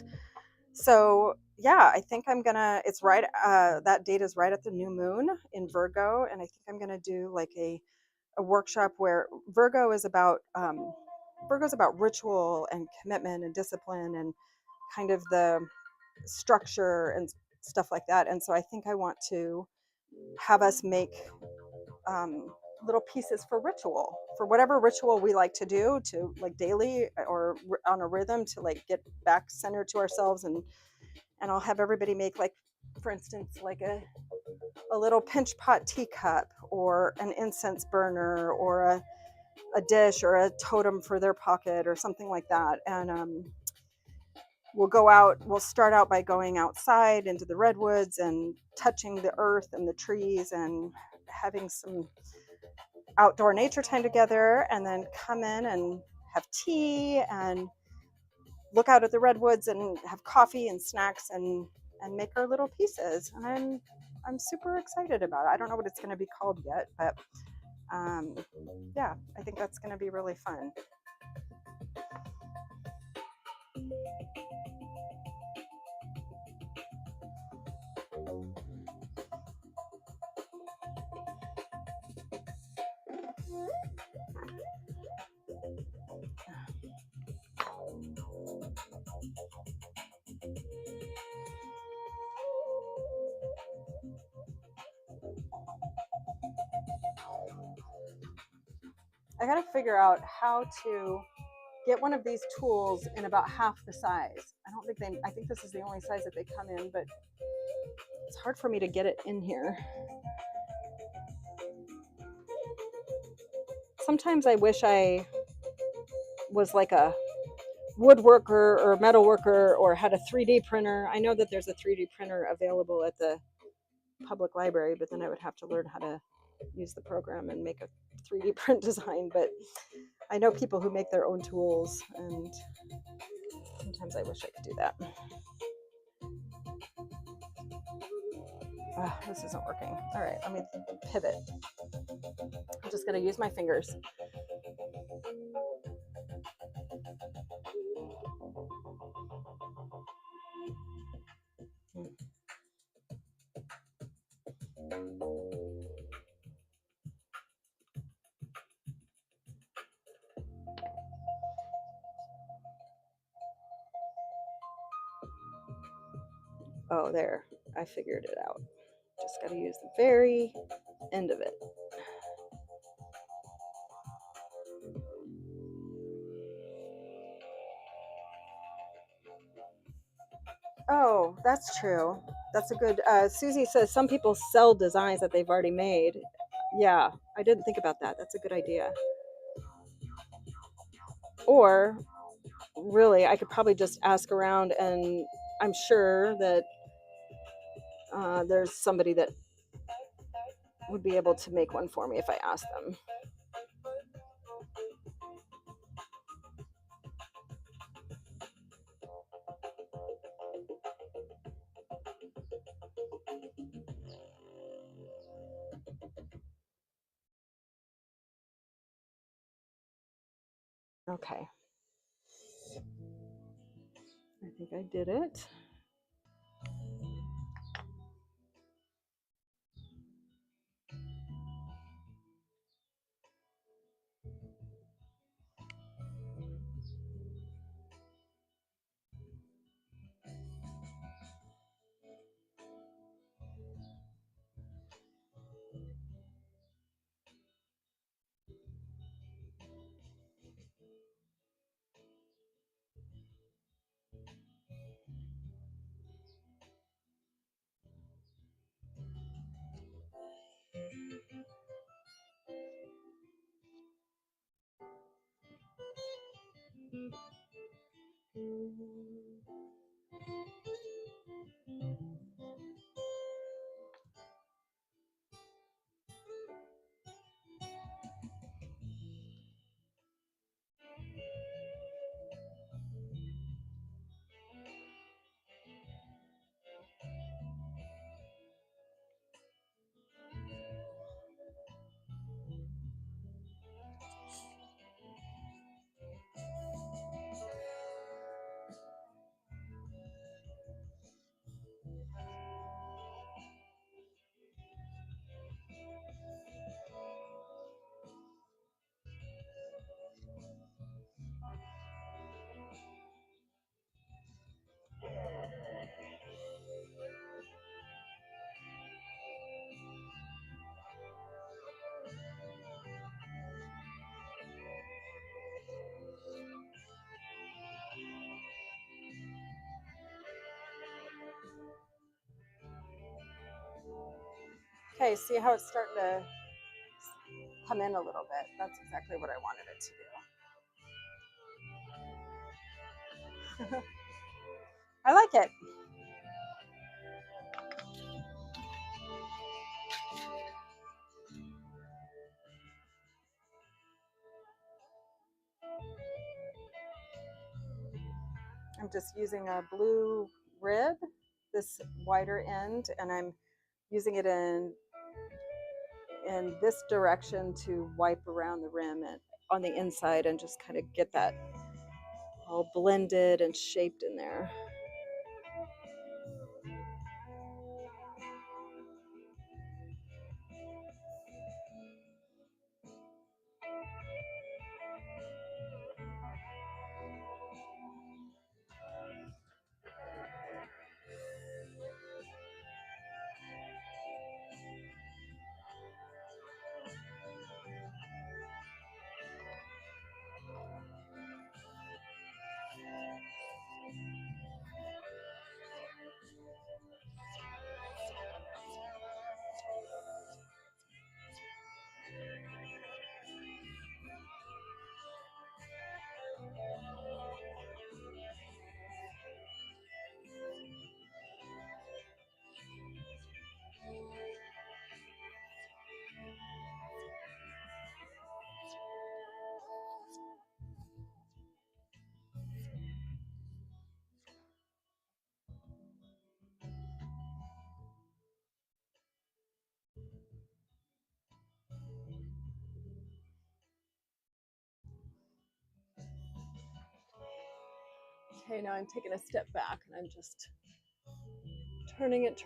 so, yeah, I think I'm gonna, it's right, that date is right at the new moon in Virgo. And I think I'm gonna do like a workshop where Virgo's about ritual and commitment and discipline and kind of the structure and stuff like that. And so I think I want to have us make um, little pieces for ritual, for whatever ritual we like to do, to like daily or on a rhythm, to like get back centered to ourselves. And I'll have everybody make, like, for instance, like a little pinch pot teacup or an incense burner or a dish or a totem for their pocket or something like that. And we'll start out by going outside into the redwoods and touching the earth and the trees and having some outdoor nature time together, and then come in and have tea and look out at the redwoods and have coffee and snacks and make our little pieces. And I'm super excited about it. I don't know what it's going to be called yet, but um, yeah, I think that's going to be really fun. I got to figure out how to get one of these tools in about half the size. I think this is the only size that they come in, but it's hard for me to get it in here. Sometimes I wish I was like a woodworker or metal worker or had a 3D printer. I know that there's a 3D printer available at the public library, but then I would have to learn how to use the program and make a 3D print design. But I know people who make their own tools, and sometimes I wish I could do that. This isn't working. All right, let me pivot. I'm just going to use my fingers. Oh, there. I figured it out. Just got to use the very end of it. Oh, that's true. That's a good. Susie says some people sell designs that they've already made. Yeah, I didn't think about that. That's a good idea. Or really, I could probably just ask around, and I'm sure that there's somebody that would be able to make one for me if I asked them. Okay. I think I did it. Okay, see how it's starting to come in a little bit. That's exactly what I wanted it to do. I like it. I'm just using a blue rib, this wider end, and I'm using it in this direction to wipe around the rim and on the inside and just kind of get that all blended and shaped in there. Okay, now I'm taking a step back and I'm just turning it,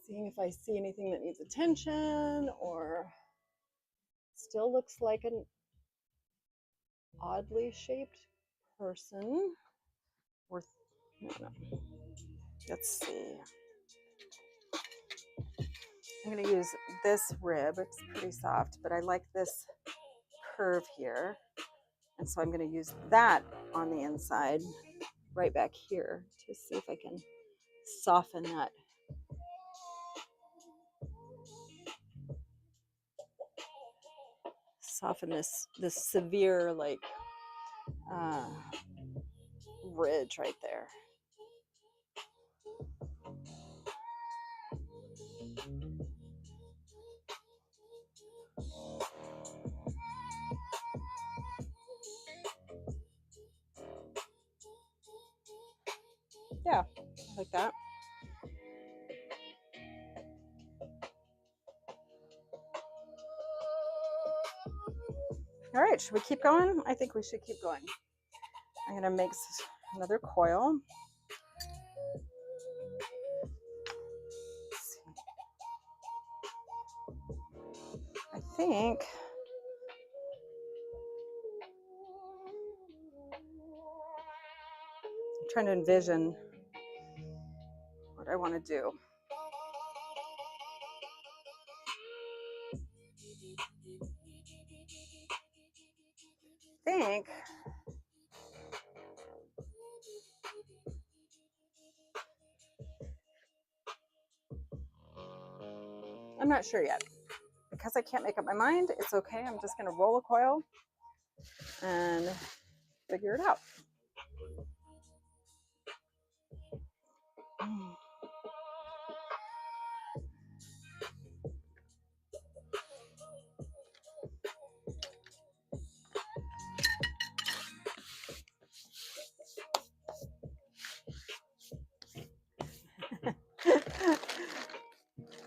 seeing if I see anything that needs attention or still looks like an oddly shaped person. No. Let's see. I'm going to use this rib. It's pretty soft, but I like this curve here. And so I'm going to use that on the inside right back here to see if I can soften that. Soften this severe like ridge right there. Yeah, like that. All right, should we keep going? I think we should keep going. I'm gonna make another coil. I think I'm trying to envision what I want to do. I think I'm not sure yet. Because I can't make up my mind, it's okay. I'm just going to roll a coil and figure it out.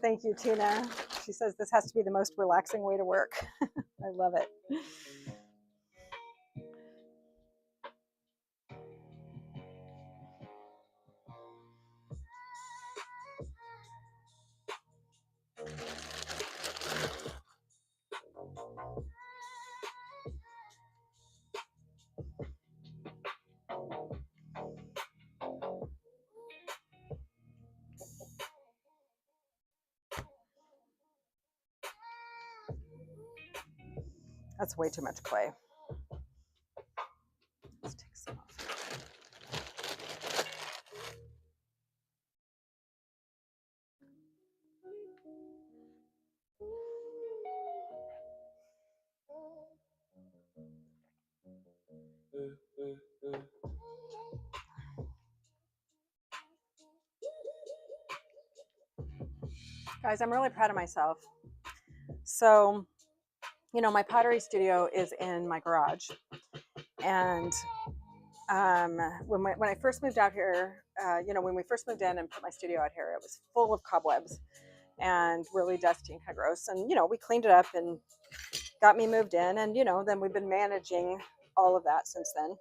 Thank you, Tina. She says this has to be the most relaxing way to work. I love it. That's way too much clay. Let's take some off. Guys, I'm really proud of myself. So, you know, my pottery studio is in my garage. And when I first moved out here, you know, when we first moved in and put my studio out here, it was full of cobwebs and really dusty and kind of gross. And, you know, we cleaned it up and got me moved in. And, you know, then we've been managing all of that since then.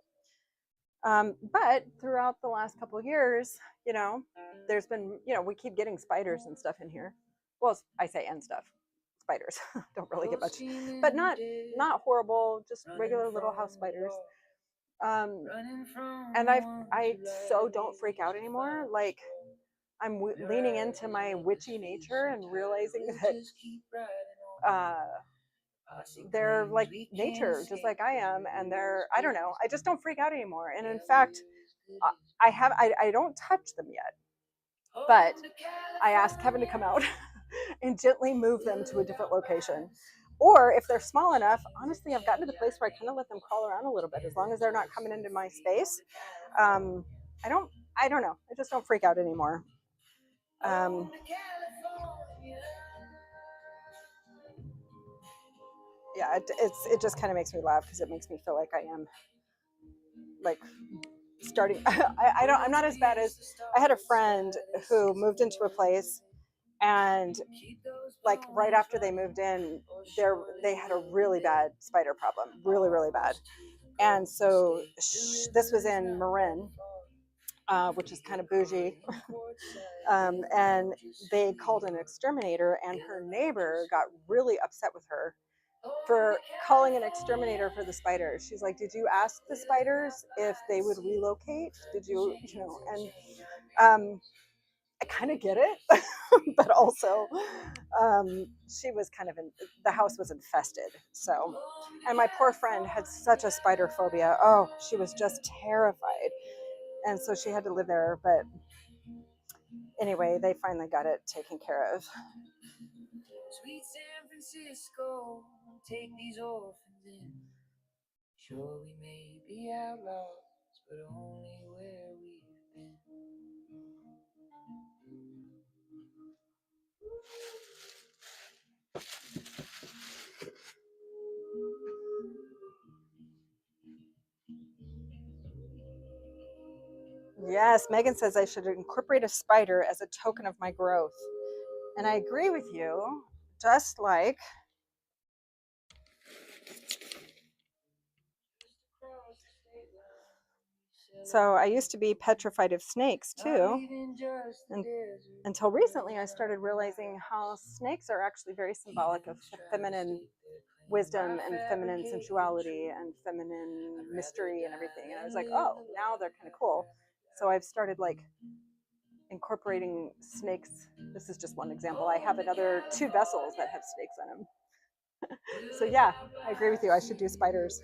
But throughout the last couple of years, you know, there's been, you know, we keep getting spiders and stuff in here. Well, I say and stuff. Spiders don't really get much, but not horrible, just regular little house spiders. Um, and I so don't freak out anymore. Like I'm leaning into my witchy nature and realizing that they're like nature, just like I am, and I don't know, I just don't freak out anymore. And in fact, I don't touch them yet, but I asked Kevin to come out and gently move them to a different location. Or if they're small enough, honestly, I've gotten to the place where I kind of let them crawl around a little bit, as long as they're not coming into my space. Um, I don't, I don't know. I just don't freak out anymore. Um, yeah, it just kind of makes me laugh because it makes me feel like I am like starting. I'm not as bad as I had a friend who moved into a place, and like right after they moved in, they had a really bad spider problem, really bad. And so this was in Marin, which is kind of bougie. And they called an exterminator, and her neighbor got really upset with her for calling an exterminator for the spiders. She's like, "Did you ask the spiders if they would relocate? Did you, you know?" And I kind of get it, but also she was kind of the house was infested. So, and my poor friend had such a spider phobia. Oh, she was just terrified. And so she had to live there. But anyway, they finally got it taken care of. Sweet San Francisco, take these orphans in. Sure, we may be outlaws, but only where we've been. Yes, Megan says I should incorporate a spider as a token of my growth. And I agree with you, just like so I used to be petrified of snakes too. And until recently, I started realizing how snakes are actually very symbolic of feminine wisdom and feminine sensuality and feminine mystery and everything. And I was like, oh, now they're kind of cool. So I've started like incorporating snakes. This is just one example. I have another 2 vessels that have snakes in them. So yeah, I agree with you. I should do spiders.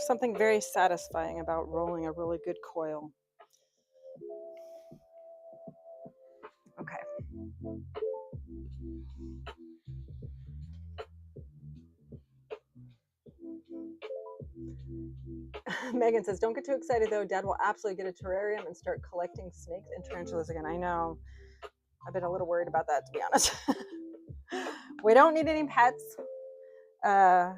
something very satisfying about rolling a really good coil. Okay. Megan says, don't get too excited though. Dad will absolutely get a terrarium and start collecting snakes and tarantulas again. I know. I've been a little worried about that, to be honest. We don't need any pets. Yeah.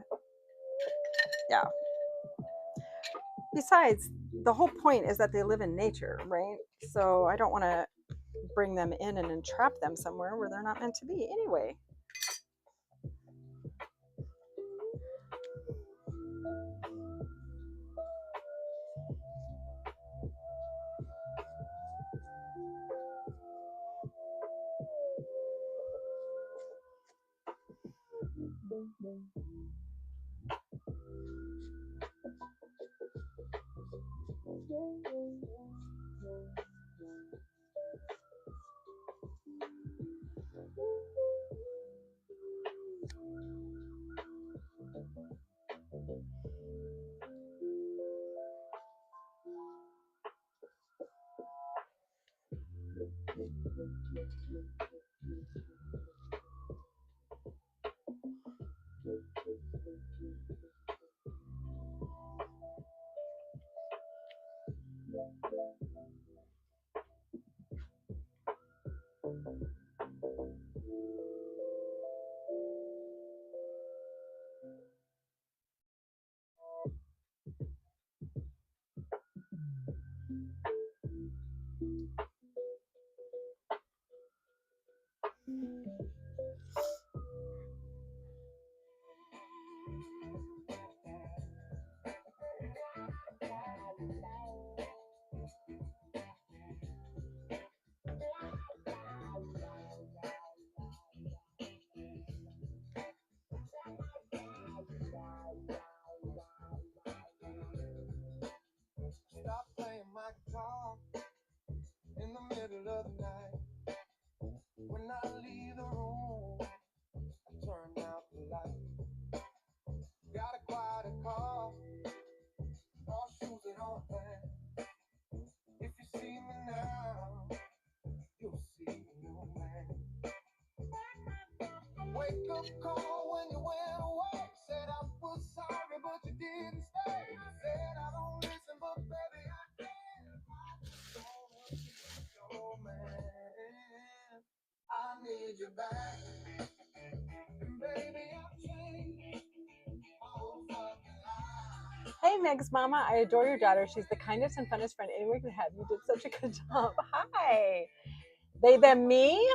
Besides, the whole point is that they live in nature, right? So I don't want to bring them in and entrap them somewhere where they're not meant to be anyway. Stop playing my guitar in the middle of the night. When I leave the room, turn out the light. Got a quiet car, all shoes and all that. If you see me now, you'll see a new man. Wake up call when you went away. Said I was sorry, but you didn't stay. Said I don't listen, but baby I can. Gonna be your man. I need you back, and baby I've changed my whole fucking life. Hey, Meg's mama, I adore your daughter. She's the kindest and funnest friend anyone could have. You did such a good job. Hi. They, them, me.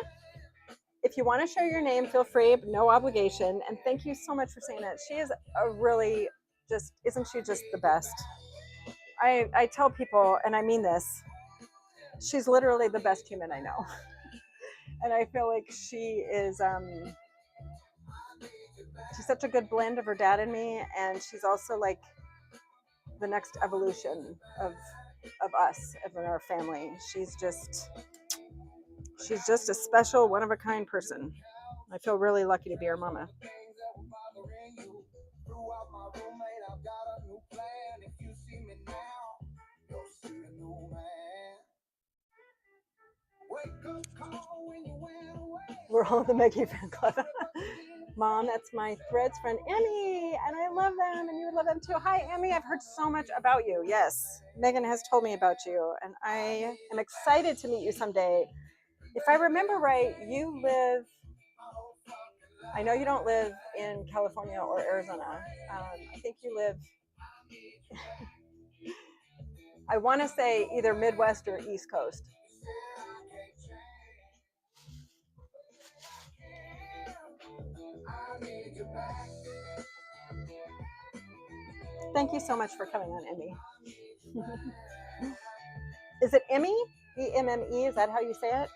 If you want to share your name, feel free, no obligation. And thank you so much for saying that. She is a really just, isn't she just the best? I tell people, and I mean this, she's literally the best human I know. And I feel like she is, she's such a good blend of her dad and me. And she's also like the next evolution of us, of our family. She's just a special, one of a kind person. I feel really lucky to be her mama. We're all the Maggie fan club. Mom, that's my Threads friend, Emmy, and I love them, and you would love them too. Hi, Emmy. I've heard so much about you. Yes, Megan has told me about you, and I am excited to meet you someday. If I remember right, you live, I know you don't live in California or Arizona. I think you live, I want to say either Midwest or East Coast. Thank you so much for coming on, Emmy. Is it Emmy? E-M-M-E? Is that how you say it?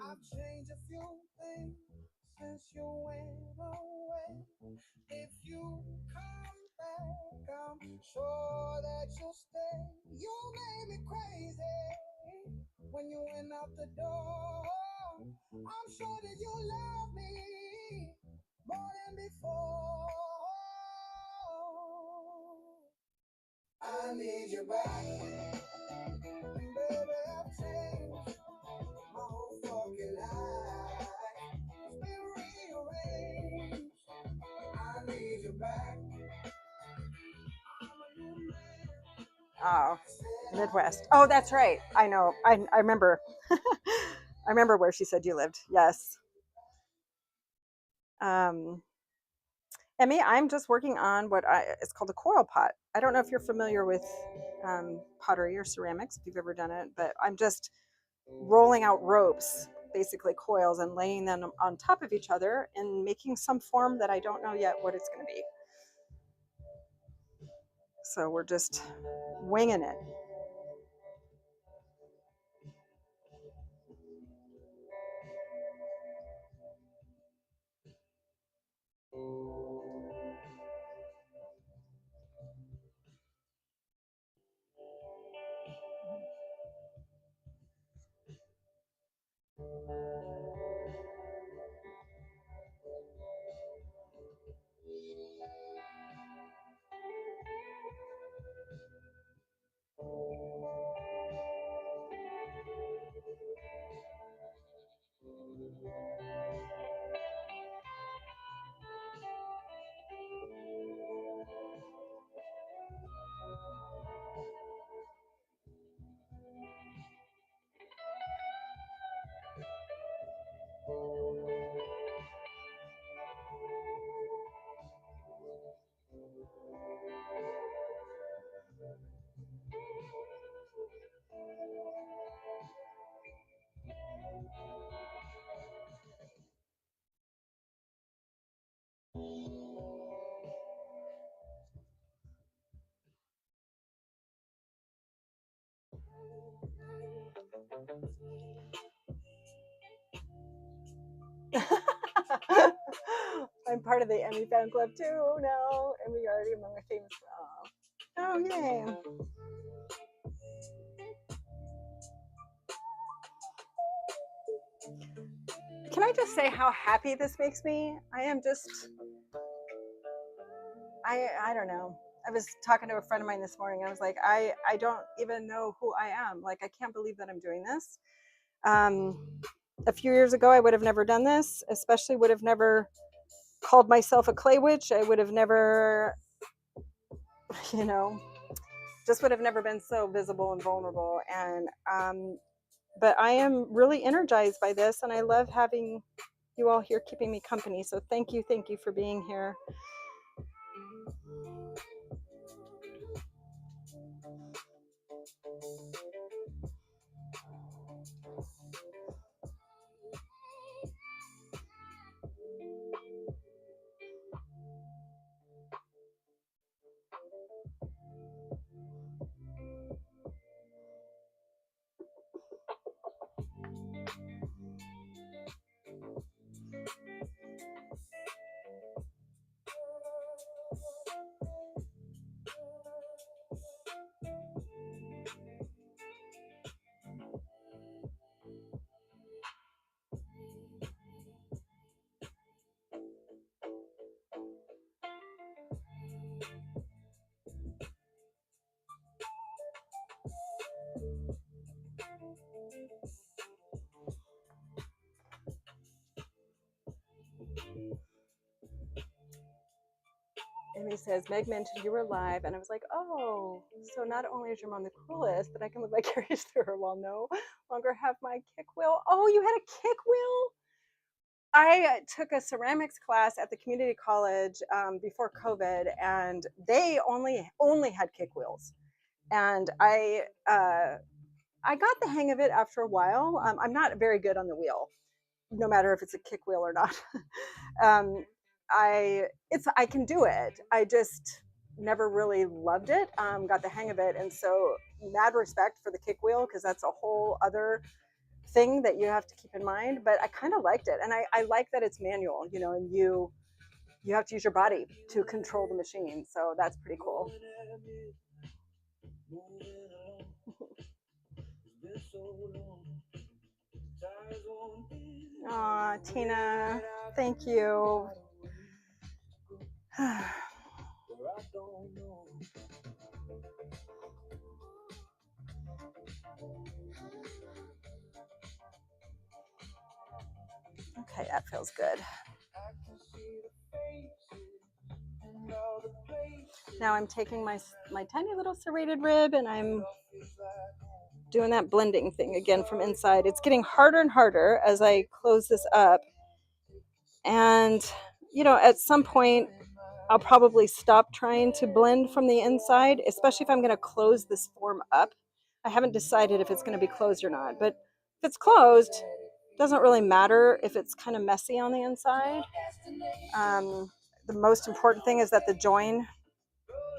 I've changed a few things since you went away. If you come back, I'm sure that you'll stay. You made me crazy. when you went out the door. I'm sure that you love me more than before. I need you back, baby. I've changed my whole fucking life. It's been rearranged. I need you back. Oh, Midwest. Oh, that's right. I know. I remember. I remember where she said you lived. Yes. Um, Emmy, I'm just working on it's called a coil pot. I don't know if you're familiar with pottery or ceramics, if you've ever done it, but I'm just rolling out ropes, basically coils, and laying them on top of each other and making some form that I don't know yet what it's going to be. So we're just winging it. I'm part of the Emmy fan club too now. Emmy already among my famous. Oh, yay. Can I just say how happy this makes me? I am just, I don't know. I was talking to a friend of mine this morning. I was like, I don't even know who I am. Like, I can't believe that I'm doing this. Um, a few years ago, I would have never done this, especially would have never called myself a clay witch. I would have never, you know, just would have never been so visible and vulnerable. And, but I am really energized by this, and I love having you all here keeping me company. So thank you for being here. Amy says, Meg mentioned you were live, and I was like, oh, so not only is your mom the coolest, but I can live vicariously through her while no longer have my kick wheel. Oh, you had a kick wheel? I took a ceramics class at the community college before COVID, and they only had kick wheels, and I got the hang of it after a while. I'm not very good on the wheel, no matter if it's a kick wheel or not. um, I can do it. I just never really loved it. Got the hang of it, and so mad respect for the kick wheel because that's a whole other thing that you have to keep in mind. But I kind of liked it, and I like that it's manual, and you have to use your body to control the machine. So that's pretty cool. Aw, Tina, thank you. Okay, that feels good. Now I'm taking my tiny little serrated rib and I'm doing that blending thing again from inside. It's getting harder and harder as I close this up. And, you know, at some point, I'll probably stop trying to blend from the inside, especially if I'm going to close this form up. I haven't decided if it's going to be closed or not, but if it's closed, it doesn't really matter if it's kind of messy on the inside. The most important thing is that the join,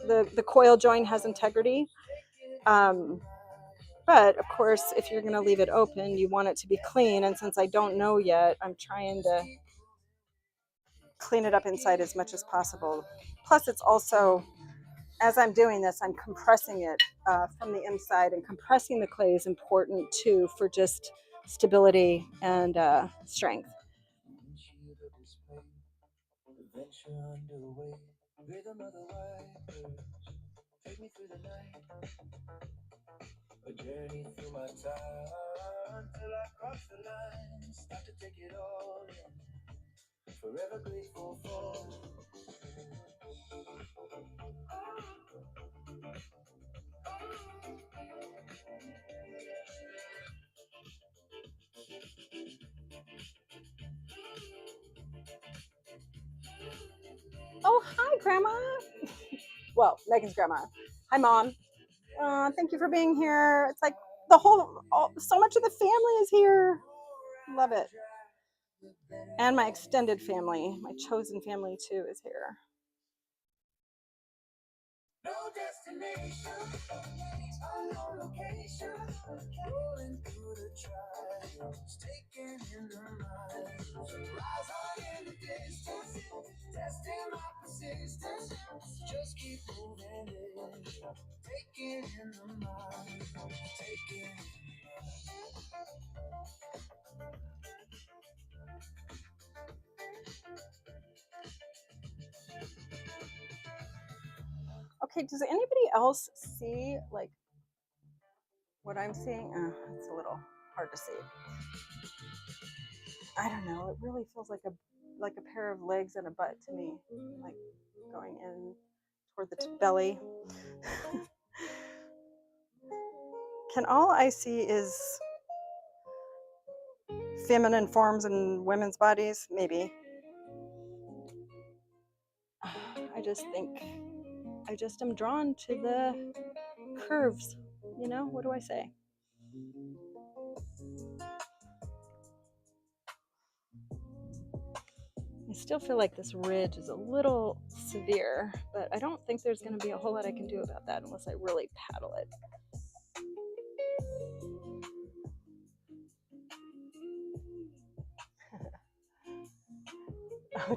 the coil join has integrity. But of course, if you're going to leave it open, you want it to be clean. And since I don't know yet, I'm trying to clean it up inside as much as possible. Plus, it's also, as I'm doing this, I'm compressing it from the inside, and compressing the clay is important too for just stability and strength. A journey through my time till I cross the line. Start to take it all in. Forever grateful for. Oh, hi, Grandma. Well, Megan's grandma. Hi, Mom. Thank you for being here. It's like so much of the family is here. Love it. And my extended family, my chosen family too, is here. No destination, no location. Rolling through the trials, taking in the miles. Rise on in the distance, testing my persistence. Just keep moving in, taking in the miles, taking. Okay, does anybody else see like what I'm seeing? It's a little hard to see. I don't know. It really feels like a pair of legs and a butt to me, like going in toward the belly. Can all I see is feminine forms in women's bodies? Maybe. I just am drawn to the curves. You know, what do I say? I still feel like this ridge is a little severe, but I don't think there's going to be a whole lot I can do about that unless I really paddle it. Oh,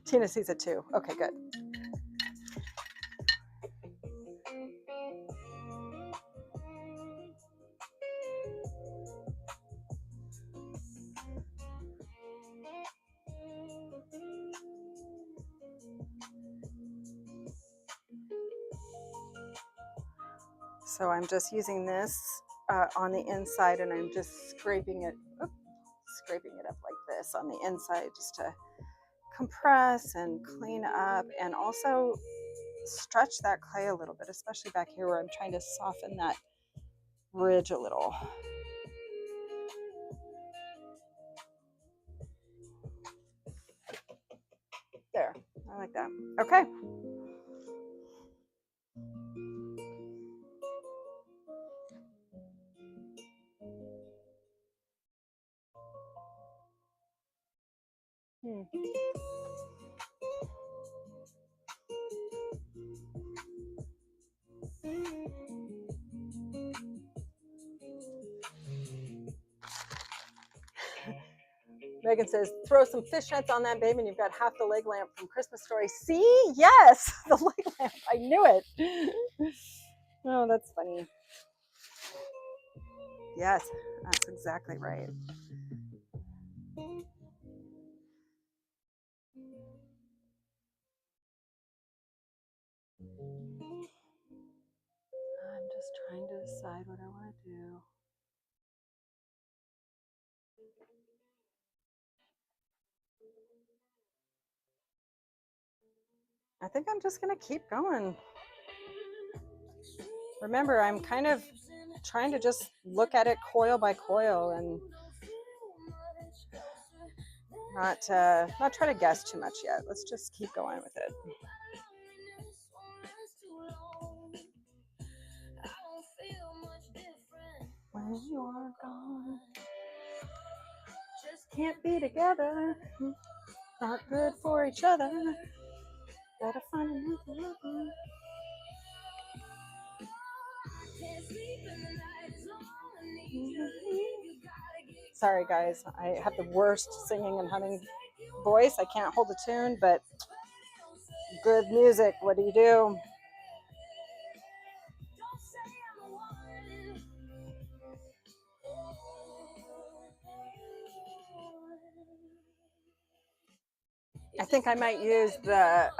Tina sees it too. Okay, good. So I'm just using this on the inside, and I'm just scraping it up like this on the inside just to compress and clean up, and also stretch that clay a little bit, especially back here where I'm trying to soften that ridge a little. There, I like that. Okay. Megan says, throw some fishnets on that, babe, and you've got half the leg lamp from Christmas Story. See? Yes, the leg lamp. I knew it. Oh, that's funny. Yes, that's exactly right. I'm just trying to decide what I want to do. I think I'm just going to keep going. Remember, I'm kind of trying to just look at it coil by coil and not try to guess too much yet. Let's just keep going with it. When you are gone, just can't be together. Not good for each other. Gotta find another lover. Sorry, guys. I have the worst singing and humming voice. I can't hold a tune, but good music. What do you do? I think I might use the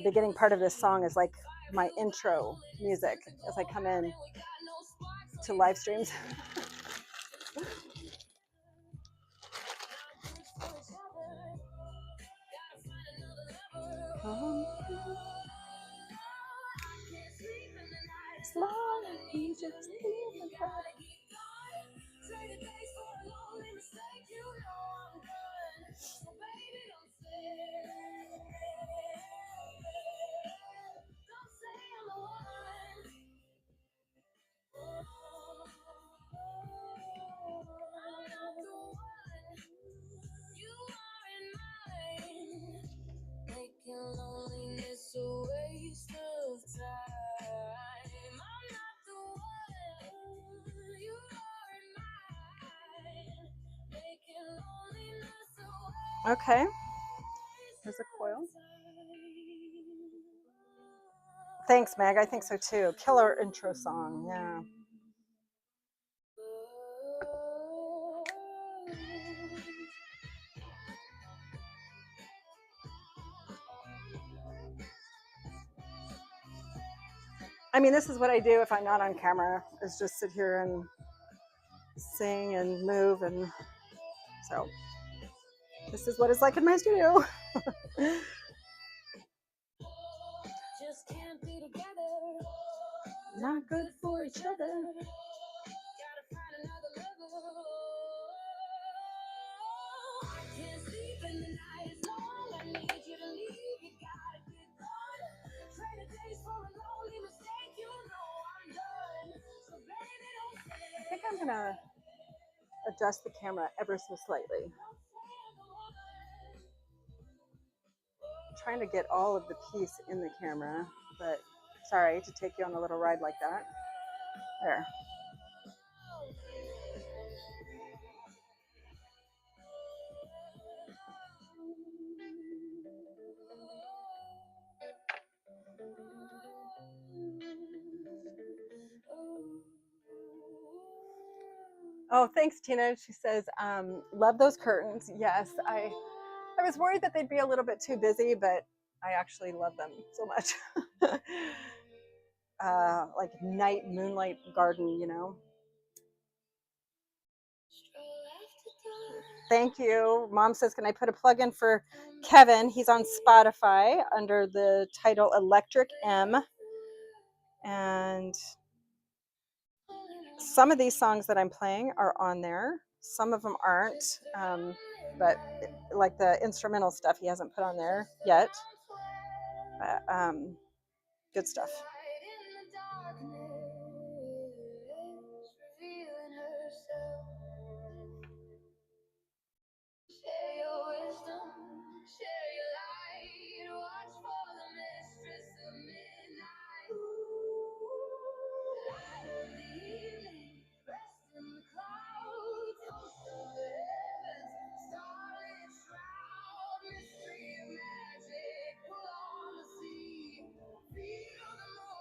beginning part of this song as like my intro music as I come in to live streams. Okay. Here's a coil. Thanks, Meg. I think so too. Killer intro song. Yeah. I mean, this is what I do if I'm not on camera, is just sit here and sing and move. And so this is what it's like in my studio. Just can't be together. Not good for each other. Gotta find another lover. I can't sleep in the night as long. I need you to leave. You gotta get gone. Trade days for a lonely mistake. You know I'm done. So baby, don't say. I think I'm gonna adjust the camera ever so slightly. I'm trying to get all of the piece in the camera, but sorry to take you on a little ride like that. There. Oh, thanks, Tina. She says, love those curtains. Yes, I was worried that they'd be a little bit too busy, but I actually love them so much. Like night moonlight garden, you know. Thank you. Mom says, can I put a plug in for Kevin? He's on Spotify under the title Electric M. And some of these songs that I'm playing are on there. Some of them aren't. But like the instrumental stuff he hasn't put on there yet. But good stuff. Share your wisdom, share your light, watch for the mistress of midnight. Light of the evening, rest in the clouds, host of heavens, starlit shroud, mystery of magic, pull on the sea, feel the moon.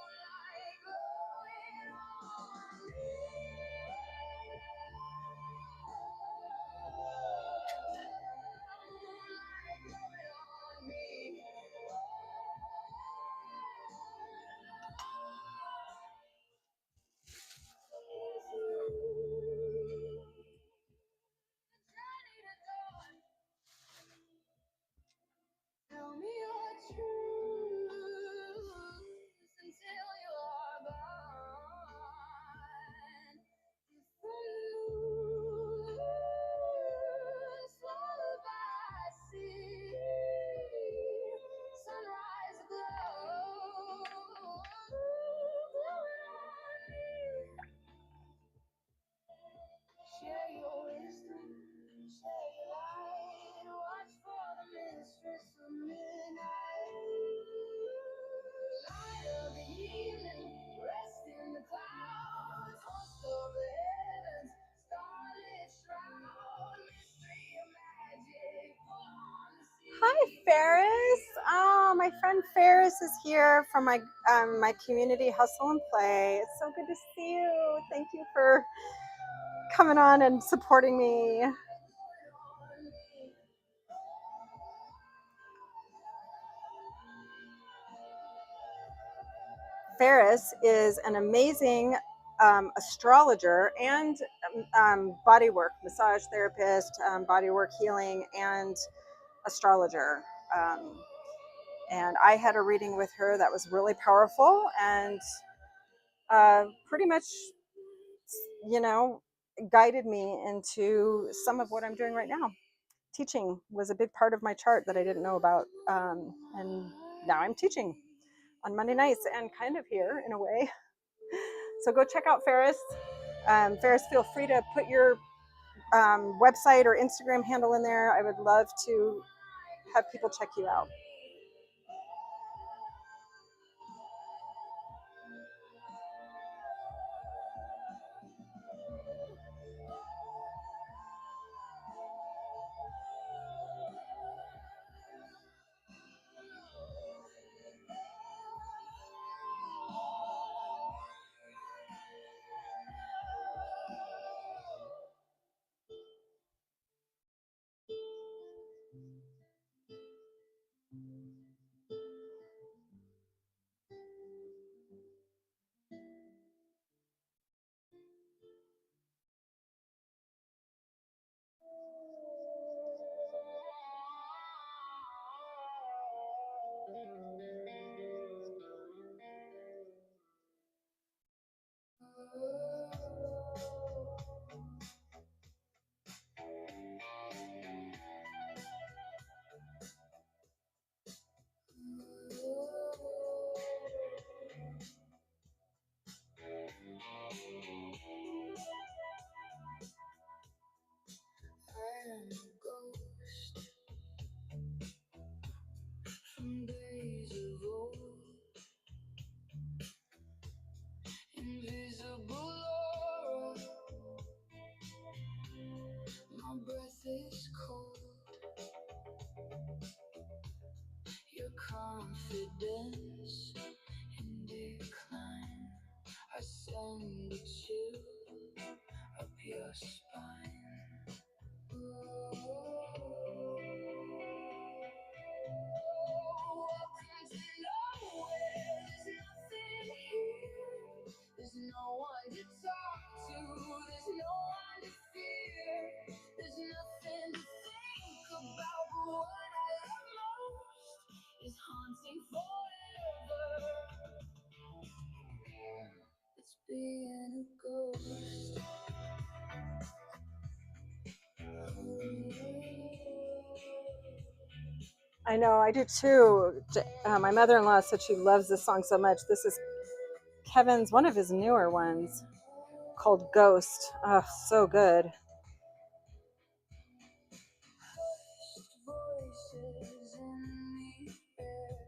Hi, Ferris. Oh, my friend Ferris is here from my community hustle and play. It's so good to see you. Thank you for coming on and supporting me. Ferris is an amazing astrologer and bodywork massage therapist, bodywork healing, and astrologer. Um, and I had a reading with her that was really powerful and pretty much, you know, guided me into some of what I'm doing right now. Teaching was a big part of my chart that I didn't know about. And now I'm teaching on Monday nights and kind of here in a way. So go check out Ferris. Ferris, feel free to put your website or Instagram handle in there. I would love to have people check you out. From days of old, invisible aura, my breath is cold, your confidence in decline, I send a chill up your spine. Welcome to nowhere, there's nothing here, there's no one to talk to, there's no one to fear, there's nothing to think about, but what I love most is haunting forever. It's being a ghost. I know, I do too. My mother in law said she loves this song so much. This is Kevin's, one of his newer ones called Ghost. Oh, so good. Voices in the air,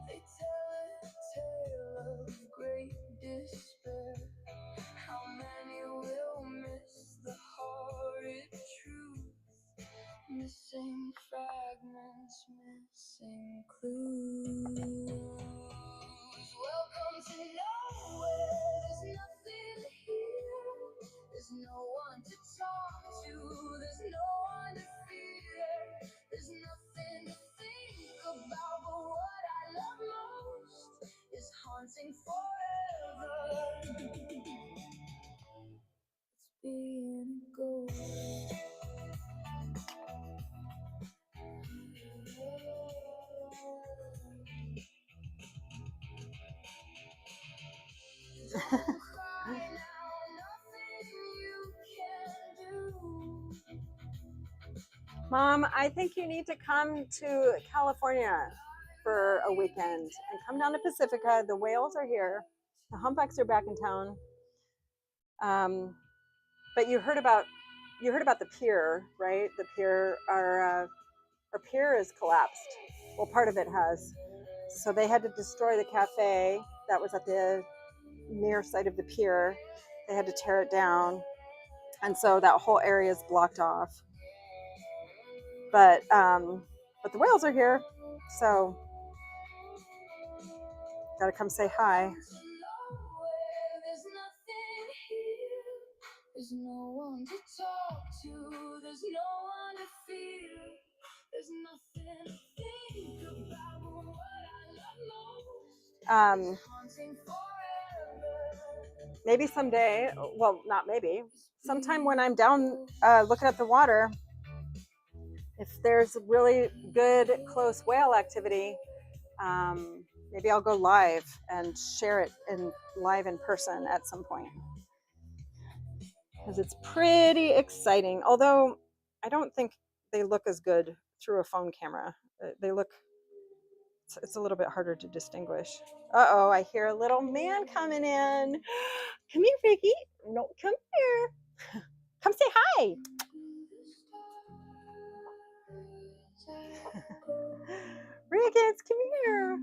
they tell a tale of great despair. How many will miss the horrid truth? Missing fragments, missing clues. Welcome to nowhere, there's nothing here. There's no one to talk to, there's no one to fear. There's nothing to think about, but what I love most is haunting forever. It's being a ghost. Don't cry now, nothing you can do. Mom, I think you need to come to California for a weekend and come down to Pacifica. The whales are here. The humpbacks are back in town. But you heard about the pier, right? The pier, our pier is collapsed. Well, part of it has. So they had to destroy the cafe that was at the near side of the pier. They had to tear it down, and so that whole area is blocked off. But but the whales are here, so gotta come say hi. There's no one to talk to, there's no one to feel, there's nothing to think about what I love most. Maybe someday, well, not maybe, sometime when I'm down looking at the water, if there's really good close whale activity, maybe I'll go live and share it live in person at some point, because it's pretty exciting. Although I don't think they look as good through a phone camera. They look, it's a little bit harder to distinguish. Uh-oh, I hear a little man coming in. Come here, Ricky. No, come here. Come say hi. Riggins, come here.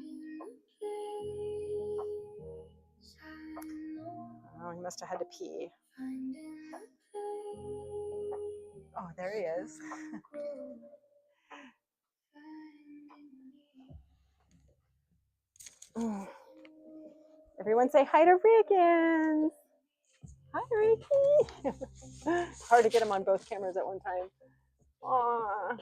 Oh, he must have had to pee. Oh, there he is. Everyone say hi to Riggins. Hi, Ricky. Hard to get him on both cameras at one time. Aww.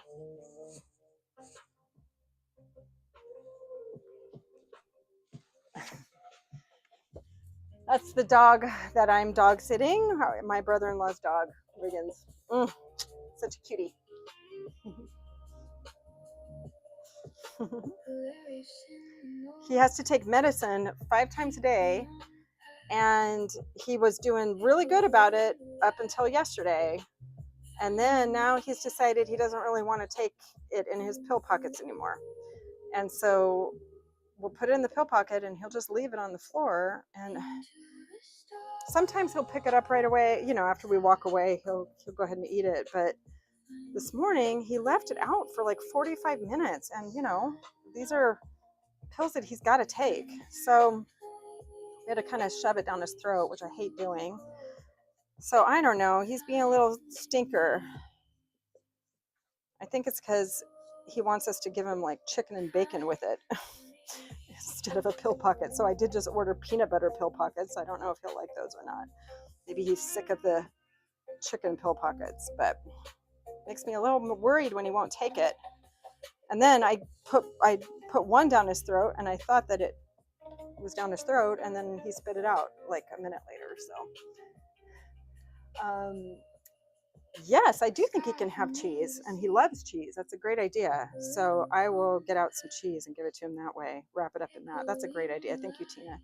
That's the dog that I'm dog sitting. My brother-in-law's dog, Riggins. Such a cutie. He has to take medicine 5 times a day, and he was doing really good about it up until yesterday. And then now he's decided he doesn't really want to take it in his pill pockets anymore. And so we'll put it in the pill pocket and he'll just leave it on the floor. And sometimes he'll pick it up right away. You know, after we walk away, he'll go ahead and eat it. But this morning he left it out for like 45 minutes. And, you know, these are pills that he's got to take. So we had to kind of shove it down his throat, which I hate doing. So I don't know. He's being a little stinker. I think it's because he wants us to give him like chicken and bacon with it instead of a pill pocket. So I did just order peanut butter pill pockets. I don't know if he'll like those or not. Maybe he's sick of the chicken pill pockets, but makes me a little worried when he won't take it. And then I put one down his throat, and I thought that it was down his throat, and then he spit it out like a minute later. So yes, I do think he can have cheese, and he loves cheese. That's a great idea. So I will get out some cheese and give it to him that way. Wrap it up in that. That's a great idea. Thank you, Tina.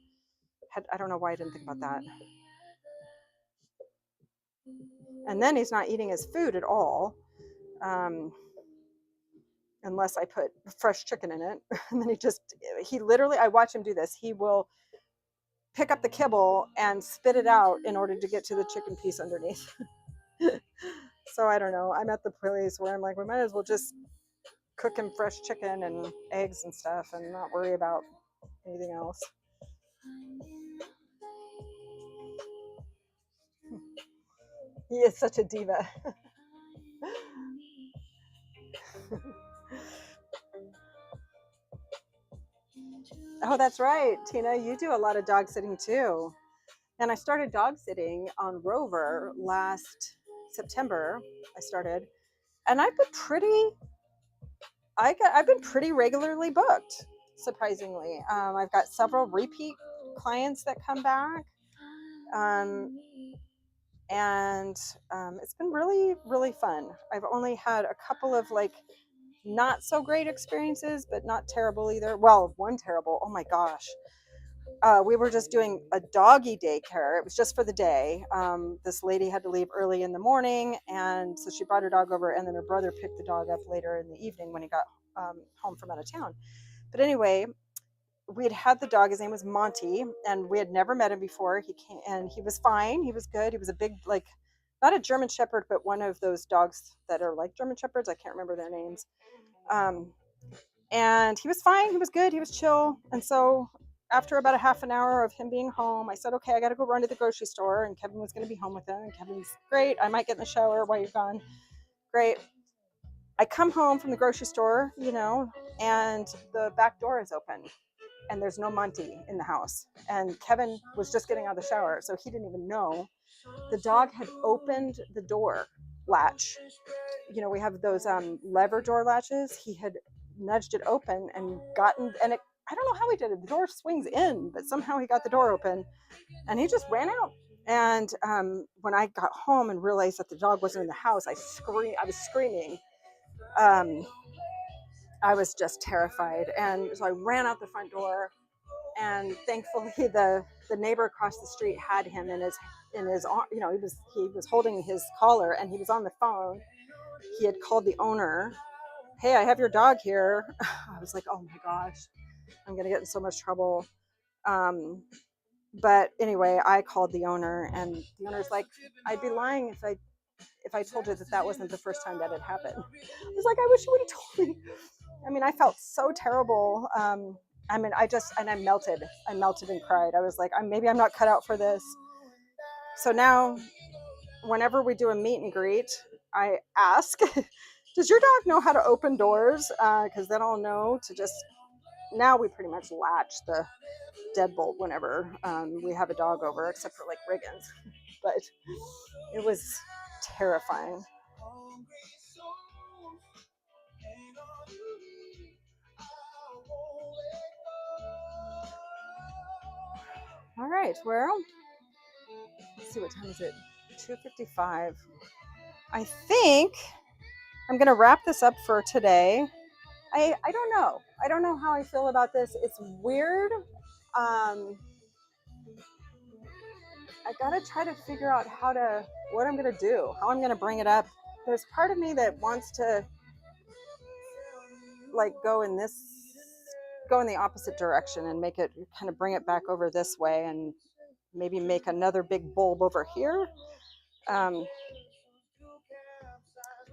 I don't know why I didn't think about that. And then he's not eating his food at all, unless I put fresh chicken in it. And then he literally, I watch him do this. He will pick up the kibble and spit it out in order to get to the chicken piece underneath. So I don't know. I'm at the place where I'm like, we might as well just cook him fresh chicken and eggs and stuff and not worry about anything else. He is such a diva. Oh, that's right, Tina. You do a lot of dog sitting too. And I started dog sitting on Rover last September. I started, and I've been pretty regularly booked. Surprisingly, I've got several repeat clients that come back, and it's been really, really fun. I've only had a couple of like not so great experiences, but not terrible either. Well, one terrible. Oh my gosh. We were just doing a doggy daycare. It was just for the day. This lady had to leave early in the morning, and so she brought her dog over, and then her brother picked the dog up later in the evening when he got home from out of town. But anyway, we had the dog. His name was Monty, and we had never met him before. He came, and he was fine. He was good. He was a big, like, not a German Shepherd, but one of those dogs that are like German Shepherds. I can't remember their names. And he was fine. He was good. He was chill. And so after about a half an hour of him being home, I said, okay, I got to go run to the grocery store. And Kevin was going to be home with him. And Kevin's great. I might get in the shower while you're gone. Great. I come home from the grocery store, you know, and the back door is open and there's no Monty in the house. And Kevin was just getting out of the shower, so he didn't even know. The dog had opened the door latch. You know, we have those lever door latches. He had nudged it open and gotten, and it, I don't know how he did it. The door swings in, but somehow he got the door open and he just ran out. And when I got home and realized that the dog wasn't in the house, I was screaming. Um, I was just terrified. And so I ran out the front door, and thankfully the neighbor across the street had him in his arm. You know, he was holding his collar and he was on the phone. He had called the owner. Hey, I have your dog here. I was like, oh my gosh, I'm gonna get in so much trouble. Um, but anyway, I called the owner, and the owner's like, I'd be lying if I told you that that wasn't the first time that had happened. I was like, I wish you would have told me. I mean, I felt so terrible. I mean, I melted. I melted and cried. I was like, maybe I'm not cut out for this. So now, whenever we do a meet and greet, I ask, does your dog know how to open doors? Because then I'll know to just, now we pretty much latch the deadbolt whenever we have a dog over, except for like Riggins. But it was terrifying. All right, well, let's see, what time is it? 2:55. I think I'm gonna wrap this up for today. I don't know. I don't know how I feel about this. It's weird. I gotta try to figure out what I'm gonna do, how I'm gonna bring it up. There's part of me that wants to like go in the opposite direction and make it kind of bring it back over this way and maybe make another big bulb over here. Um,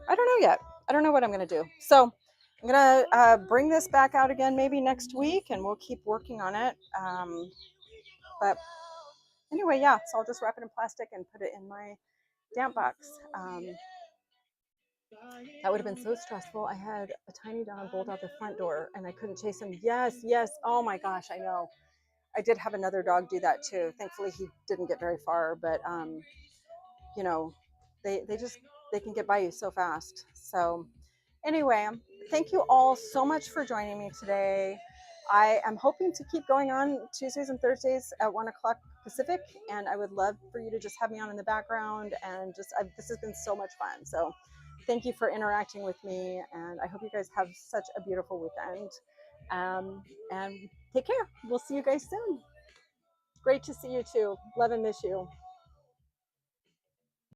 I don't know yet. I don't know what I'm going to do. So I'm going to bring this back out again maybe next week, and we'll keep working on it. But anyway, yeah, so I'll just wrap it in plastic and put it in my damp box. That would have been so stressful. I had a tiny dog bolt out the front door and I couldn't chase him. Yes, yes. Oh my gosh, I know. I did have another dog do that too. Thankfully, he didn't get very far, but you know, they just they can get by you so fast. So anyway, thank you all so much for joining me today. I am hoping to keep going on Tuesdays and Thursdays at 1 o'clock Pacific, and I would love for you to just have me on in the background. And this has been so much fun. So thank you for interacting with me, and I hope you guys have such a beautiful weekend. And take care. We'll see you guys soon. Great to see you too. Love and miss you.